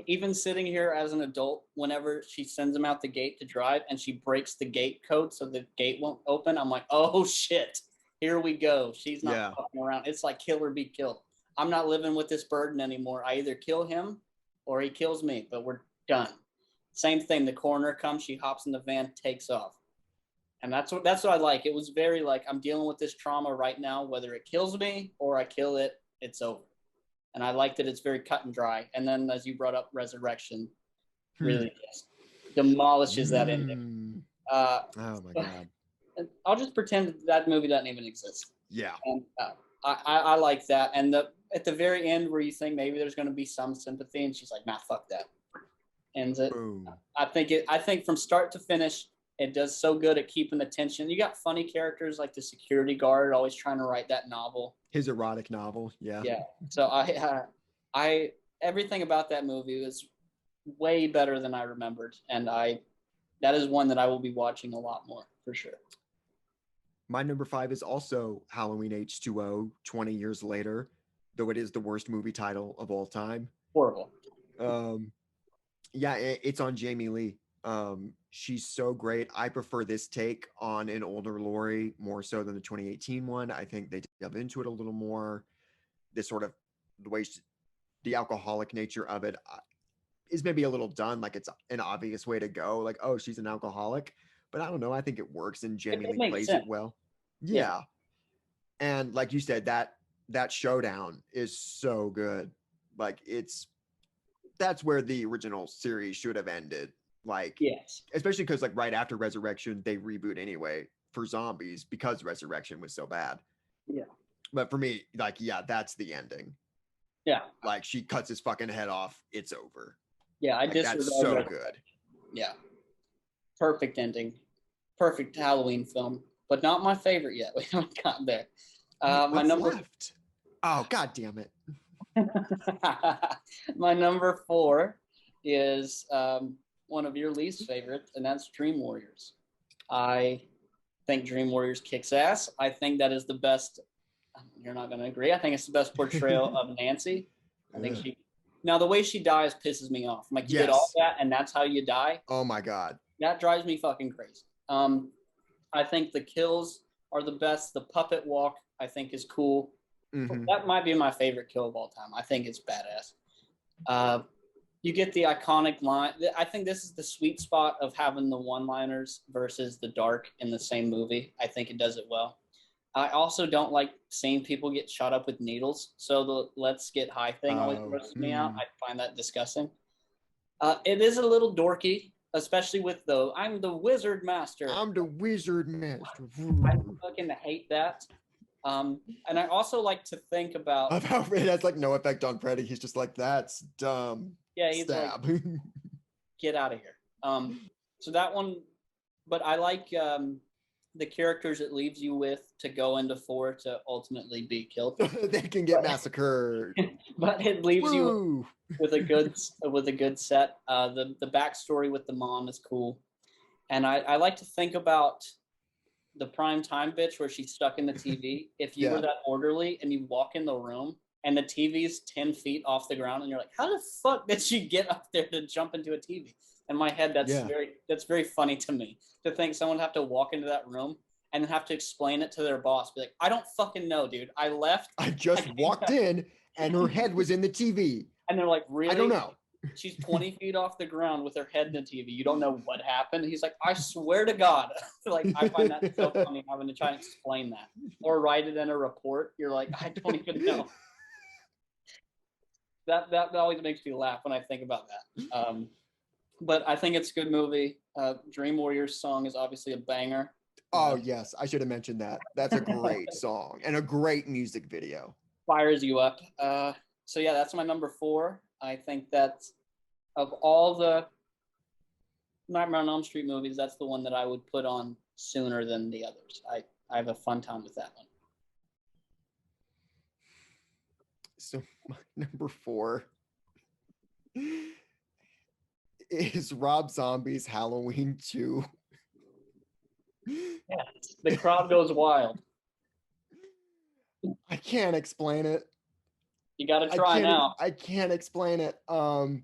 even sitting here as an adult, whenever she sends him out the gate to drive and she breaks the gate code so the gate won't open, I'm like, oh shit, here we go. She's not Yeah. fucking around. It's like kill or be killed. I'm not living with this burden anymore. I either kill him or he kills me, but we're done. Same thing. The coroner comes, she hops in the van, takes off. And that's what I like. It was very like, I'm dealing with this trauma right now, whether it kills me or I kill it, it's over. And I like that it's very cut and dry. And then, as you brought up, Resurrection really just demolishes that ending. Oh my god. I'll just pretend that movie doesn't even exist. Yeah. And I like that. And at the very end, where you think maybe there's going to be some sympathy, and she's like, "Nah, fuck that," ends it. Boom. I think from start to finish, it does so good at keeping the tension. You got funny characters like the security guard, always trying to write that novel. His erotic novel. Yeah. Yeah. So I everything about that movie was way better than I remembered, and that is one that I will be watching a lot more for sure. My number 5 is also Halloween H2O 20 years later, though it is the worst movie title of all time. Horrible. Yeah, it's on Jamie Lee. She's so great. I prefer this take on an older Laurie more so than the 2018 one. I think they delve into it a little more. This sort of the way the alcoholic nature of it is maybe a little done. Like it's an obvious way to go. Like, oh, she's an alcoholic, but I don't know. I think it works and Jamie Lee plays it well. Yeah. And like you said, that showdown is so good. Like that's where the original series should have ended. Like, yes, especially because like right after Resurrection, they reboot anyway for zombies because Resurrection was so bad. Yeah. But for me, like, yeah, that's the ending. Yeah. Like she cuts his fucking head off. It's over. Yeah, I disregard that's so good. Yeah. Perfect ending. Perfect Halloween film, but not my favorite yet. We haven't gotten there. My number left. Oh, god damn it. My number 4 is one of your least favorites, and that's Dream Warriors. I think Dream Warriors kicks ass. I think that is the best. You're not going to agree. I think it's the best portrayal of Nancy. I think now the way she dies pisses me off. I'm like, you did all that, and that's how you die. Oh my god, that drives me fucking crazy. I think the kills are the best. The puppet walk, I think, is cool. Mm-hmm. That might be my favorite kill of all time. I think it's badass. You get the iconic line. I think this is the sweet spot of having the one-liners versus the dark in the same movie. I think it does it well. I also don't like seeing people get shot up with needles. So the let's get high thing always grosses me out. I find that disgusting. It is a little dorky, especially with I'm the wizard master. I'm the wizard master. I fucking hate that. And I also like to think about how it has like no effect on Freddy. He's just like, that's dumb. Yeah, he's stab. Like, get out of here. So that one, but I like the characters it leaves you with to go into 4 to ultimately be killed. They can get massacred. But it leaves you with a good set. The backstory with the mom is cool, and I like to think about the prime time bitch where she's stuck in the TV. If you were that orderly and you walk in the room and the TV's 10 feet off the ground and you're like, how the fuck did she get up there to jump into a TV? In my head, that's very funny to me to think someone would have to walk into that room and have to explain it to their boss. Be like, I don't fucking know, dude. I left. I just walked in and her head was in the TV. And they're like, really? I don't know. She's 20 feet off the ground with her head in the TV. You don't know what happened. He's like, I swear to God. Like, I find that so funny having to try and explain that or write it in a report. You're like, I don't even know. That always makes me laugh when I think about that. But I think it's a good movie. Dream Warriors song is obviously a banger. Oh, yes. I should have mentioned that. That's a great song and a great music video. Fires you up. So, yeah, that's my number 4. I think that's, of all the Nightmare on Elm Street movies, that's the one that I would put on sooner than the others. I have a fun time with that one. So my number 4 is Rob Zombie's Halloween 2. Yeah, the crowd goes wild. I can't explain it. You got to try now. I can't explain it. I'll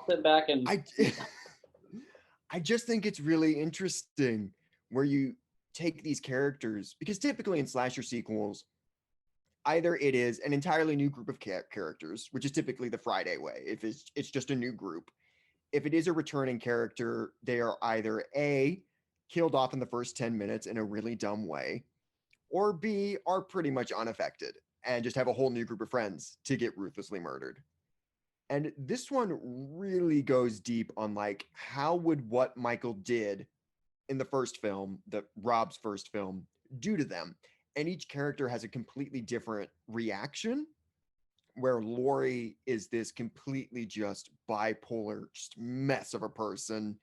sit back and I I just think it's really interesting where you take these characters, because typically in slasher sequels, either it is an entirely new group of characters, which is typically the Friday way. If it's just a new group. If it is a returning character, they are either A, killed off in the first 10 minutes in a really dumb way, or B, are pretty much unaffected and just have a whole new group of friends to get ruthlessly murdered. And this one really goes deep on like how would what Michael did in the first film, the Rob's first film, do to them. And each character has a completely different reaction, where Laurie is this completely just bipolar just mess of a person.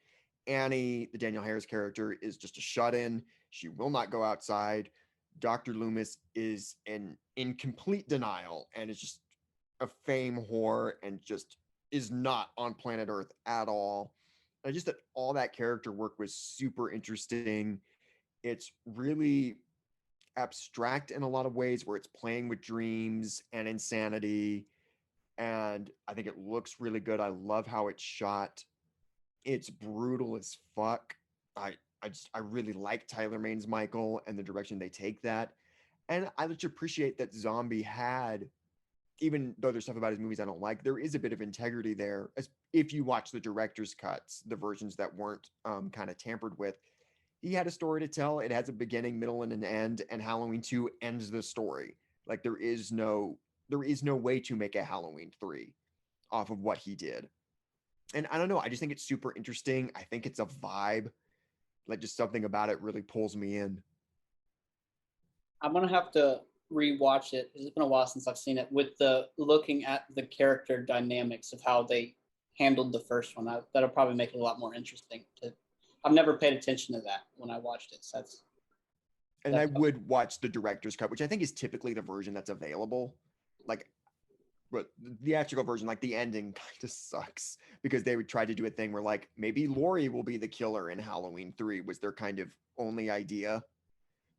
Annie, the Danielle Harris character, is just a shut-in. She will not go outside. Dr. Loomis is in complete denial and is just a fame whore and just is not on planet Earth at all. I just thought all that character work was super interesting. It's really abstract in a lot of ways, where it's playing with dreams and insanity, and I think it looks really good. I love how it's shot. It's brutal as fuck. I really like Tyler Maine's Michael and the direction they take that. And I just appreciate that Zombie had, even though there's stuff about his movies I don't like, there is a bit of integrity there. As if you watch the director's cuts, the versions that weren't kind of tampered with, he had a story to tell. It has a beginning, middle, and an end, and Halloween 2 ends the story. Like there is no way to make a Halloween 3 off of what he did. And I don't know, I just think it's super interesting. I think it's a vibe. Like just something about it really pulls me in. I'm gonna have to rewatch it. It's been a while since I've seen it. With the looking at the character dynamics of how they handled the first one, that'll probably make it a lot more interesting. I've never paid attention to that when I watched it. So I would watch the director's cut, which I think is typically the version that's available. Like, but the theatrical version, like the ending kind of sucks, because they would try to do a thing where like maybe Laurie will be the killer in Halloween 3 was their kind of only idea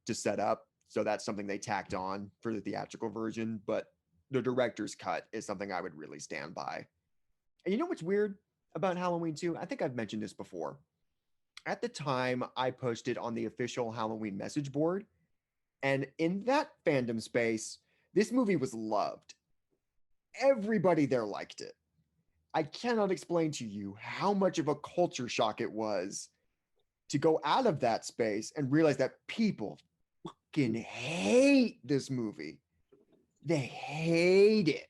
to set up. So that's something they tacked on for the theatrical version. But the director's cut is something I would really stand by. And you know what's weird about Halloween 2? I think I've mentioned this before. At the time, I posted on the official Halloween message board, and in that fandom space, this movie was loved. Everybody there liked it. I cannot explain to you how much of a culture shock it was to go out of that space and realize that people fucking hate this movie. They hate it.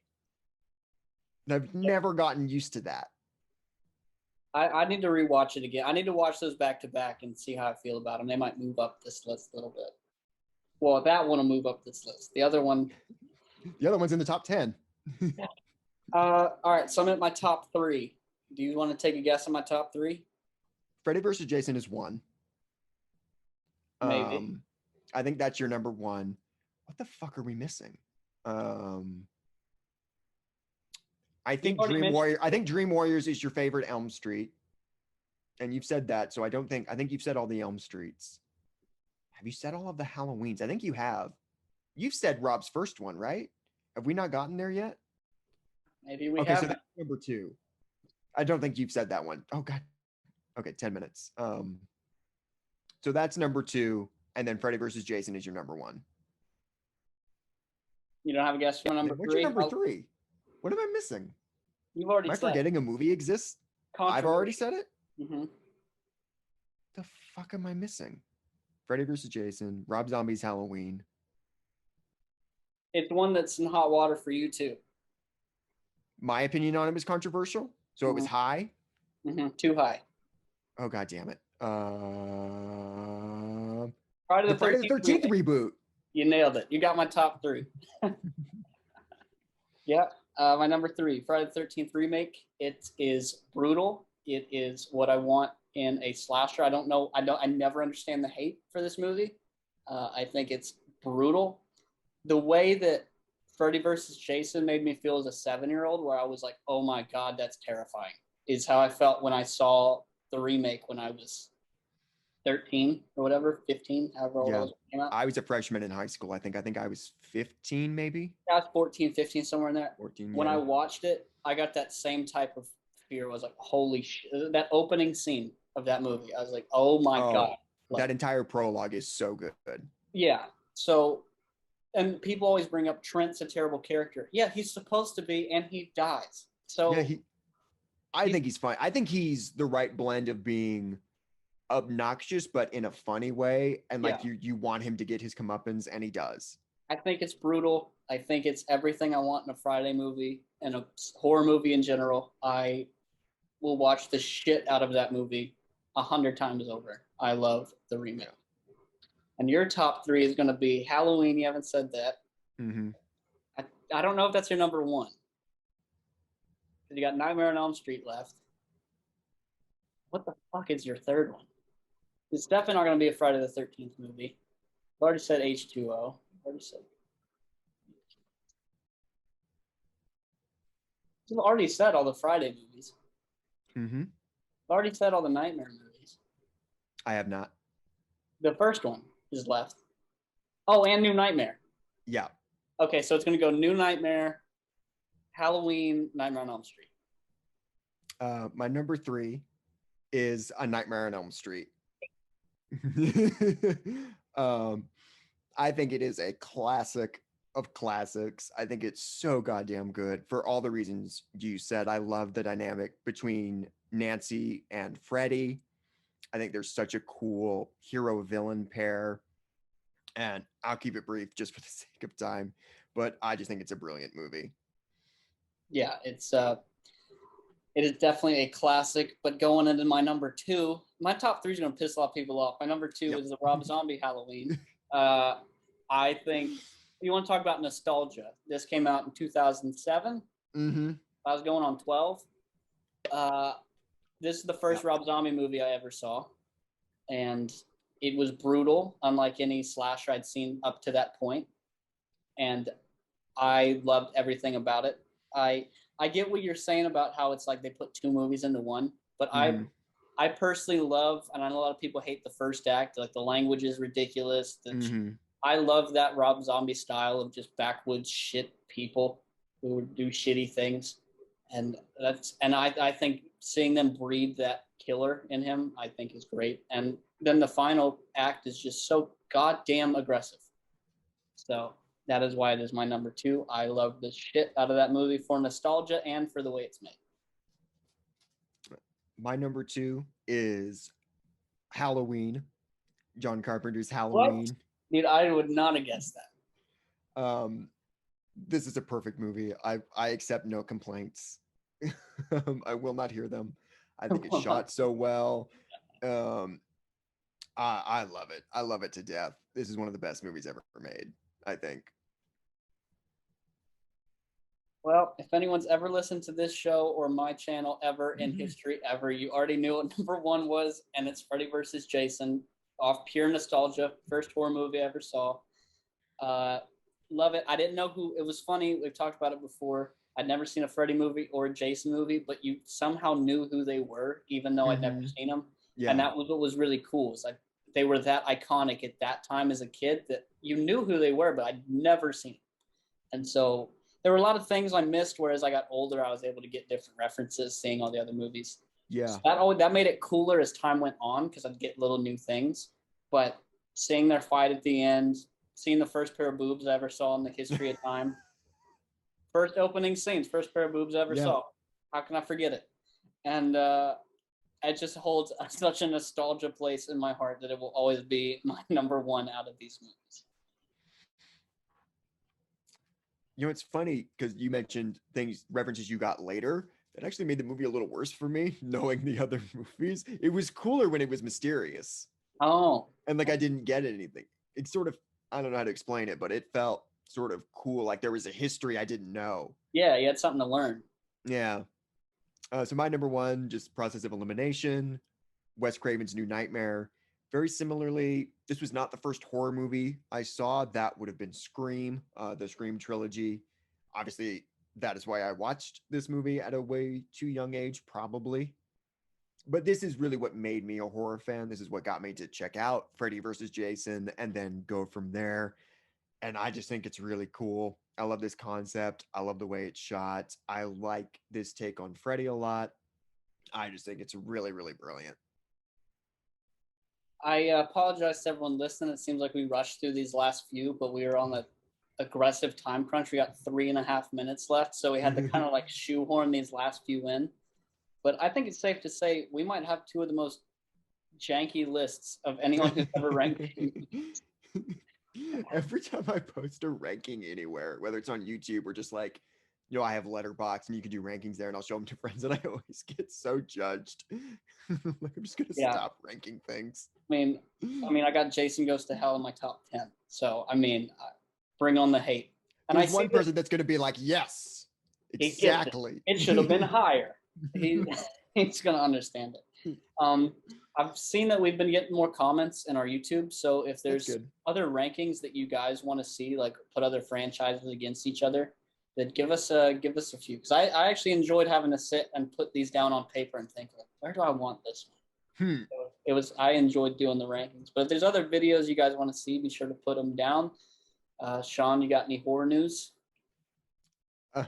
And I've never gotten used to that. I need to rewatch it again. I need to watch those back to back and see how I feel about them. They might move up this list a little bit. Well, that one will move up this list. The other one. The other one's in the top 10. All right, so I'm at my top 3. Do you want to take a guess on my top 3? Freddy vs. Jason is 1. Maybe. I think that's your number 1. What the fuck are we missing? I think Dream Warriors is your favorite Elm Street. And you've said that, so I think you've said all the Elm Streets. Have you said all of the Halloweens? I think you have. You've said Rob's first one, right? Have we not gotten there yet? Maybe we haven't. So that's number 2. I don't think you've said that one. Oh God. Okay, 10 minutes. So that's number 2, and then Freddy vs. Jason is your number 1. You don't have a guess for number 3? What's your number 3? What am I missing? You've already said. Am I forgetting a movie exists? I've already said it? Mm-hmm. The fuck am I missing? Freddy vs. Jason, Rob Zombie's Halloween. It's one that's in hot water for you too. My opinion on it was controversial, so it was high. Too high. Oh God damn it! Friday the 13th reboot. You nailed it. You got my top 3. Yeah, my number 3, Friday the 13th remake. It is brutal. It is what I want in a slasher. I never understand the hate for this movie. I think it's brutal. The way that Freddy vs. Jason made me feel as a 7-year-old, where I was like, oh my God, that's terrifying, is how I felt when I saw the remake when I was 13 or whatever, 15, however old I was when it came out. I was a freshman in high school. I think I was 15, maybe I was 14, 15, somewhere in there. 14. When I Yeah. watched it, I got that same type of fear. I was like, holy shit. That opening scene of that movie, I was like, oh my Oh, God. that Like, entire prologue is so good. yeah. So, and people always bring up Trent's a terrible character. Yeah, he's supposed to be, and he dies. Yeah, So I he's, think he's fine. I think he's the right blend of being obnoxious, but in a funny way. And yeah, like you want him to get his comeuppance, and he does. I think it's brutal. I think it's everything I want in a Friday movie and a horror movie in general. I will watch the shit out of that movie 100 times over. I love the remake. Yeah. And your top three is going to be Halloween. You haven't said that. Mm-hmm. I don't know if that's your number one. You got Nightmare on Elm Street left. What the fuck is your third one? It's definitely not going to be a Friday the 13th movie. I've already said H2O. I've already said all the Friday movies. Mm-hmm. I've already said all the Nightmare movies. I have not. The first one is left. Oh, and New Nightmare. Yeah. Okay, so it's going to go New Nightmare, Halloween, Nightmare on Elm Street. My number 3 is A Nightmare on Elm Street. um, I think it is a classic of classics. I think it's so goddamn good for all the reasons you said. I love the dynamic between Nancy and Freddy. I think there's such a cool hero villain pair. And I'll keep it brief just for the sake of time, but I just think it's a brilliant movie. Yeah, it is definitely a classic. But going into my number two, my top three is going to piss a lot of people off. My number two is the Rob Zombie Halloween. I think you want to talk about nostalgia. This came out in 2007. Mm-hmm. I was going on 12. This is the first Rob Zombie movie I ever saw, and it was brutal, unlike any slasher I'd seen up to that point. And I loved everything about it. I get what you're saying about how it's like they put two movies into one, but Mm-hmm. I personally love, and I know a lot of people hate the first act, like the language is ridiculous. Mm-hmm. I love that Rob Zombie style of just backwoods shit people who do shitty things, and I think seeing them breed that killer in him, I think is great. And then the final act is just so goddamn aggressive. So that is why it is my number two. I love the shit out of that movie for nostalgia and for the way it's made. My number 2 is Halloween, John Carpenter's Halloween. What? Dude, I would not have guessed that. This is a perfect movie. I accept no complaints. I will not hear them. I think it's shot so well. I love it. I love it to death. This is one of the best movies ever made, I think. Well, if anyone's ever listened to this show or my channel ever in history ever, you already knew what number one was, and it's Freddy vs. Jason, off pure nostalgia. First horror movie I ever saw. Love it. I didn't know who. It was funny. We've talked about it before. I'd never seen a Freddy movie or a Jason movie, but you somehow knew who they were, even though I'd never seen them. Yeah. And that was what was really cool. It's like they were that iconic at that time as a kid that you knew who they were, but I'd never seen them. And so there were a lot of things I missed, whereas I got older, I was able to get different references, seeing all the other movies. Yeah. So that made it cooler as time went on because I'd get little new things. But seeing their fight at the end, seeing the first pair of boobs I ever saw in the history of time, first opening scenes, first pair of boobs I ever saw. How can I forget it? And it just holds such a nostalgia place in my heart that it will always be my number one out of these movies. You know, it's funny because you mentioned references you got later. That actually made the movie a little worse for me, knowing the other movies. It was cooler when it was mysterious. Oh. And like I didn't get anything. It's sort of, I don't know how to explain it, but it felt sort of cool. Like there was a history I didn't know. Yeah, you had something to learn. Yeah. So my number one, just Process of Elimination, Wes Craven's New Nightmare. Very similarly, this was not the first horror movie I saw. That would have been Scream, the Scream trilogy. Obviously, that is why I watched this movie at a way too young age, probably. But this is really what made me a horror fan. This is what got me to check out Freddy vs. Jason and then go from there. and I just think it's really cool. I love this concept. I love the way it's shot. I like this take on Freddy a lot. I just think it's really, really brilliant. I apologize to everyone listening. It seems like we rushed through these last few, but we were on the aggressive time crunch. We got 3.5 minutes left, so we had to kind of like shoehorn these last few in. But I think it's safe to say we might have two of the most janky lists of anyone who's ever ranked. Every time I post a ranking anywhere, whether it's on YouTube or just like, I have Letterboxd and you can do rankings there, and I'll show them to friends, and I always get so judged. Like, I'm just gonna stop ranking things. I mean, I got Jason Goes to Hell in my top 10. So I mean, bring on the hate. And there's one person that's gonna be like, yes, exactly. It should have been higher. He's gonna understand it. I've seen that we've been getting more comments in our YouTube. So if there's other rankings that you guys want to see, like put other franchises against each other, then give us a few. Because I actually enjoyed having to sit and put these down on paper and think, like, where do I want this one? So I enjoyed doing the rankings. But if there's other videos you guys want to see, be sure to put them down. Sean, you got any horror news? In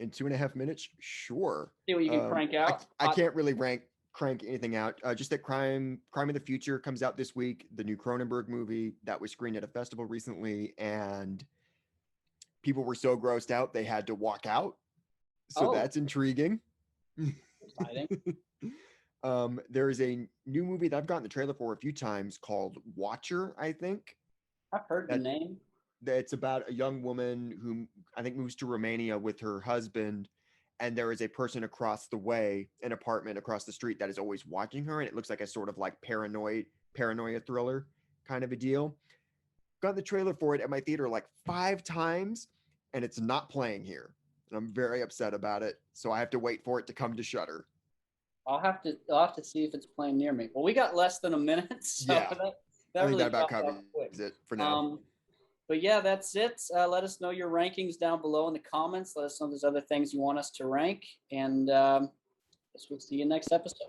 2.5 minutes, sure. See what you can crank out. I can't really crank anything out. Just that Crime of the Future comes out this week, the new Cronenberg movie that was screened at a festival recently, and people were so grossed out they had to walk out. So that's intriguing. Exciting. There is a new movie that I've gotten the trailer for a few times called Watcher, I think. I've heard the name. It's about a young woman who I think moves to Romania with her husband, and there is a person across the way, an apartment across the street, that is always watching her, and it looks like a sort of like paranoia thriller kind of a deal. Got the trailer for it at my theater like 5 times, and it's not playing here, and I'm very upset about it. So I have to wait for it to come to Shudder. I'll have to see if it's playing near me. Well, we got less than a minute, so yeah. that really about covers it for now. But yeah, that's it. Let us know your rankings down below in the comments. Let us know if there's other things you want us to rank, and guess we'll see you next episode.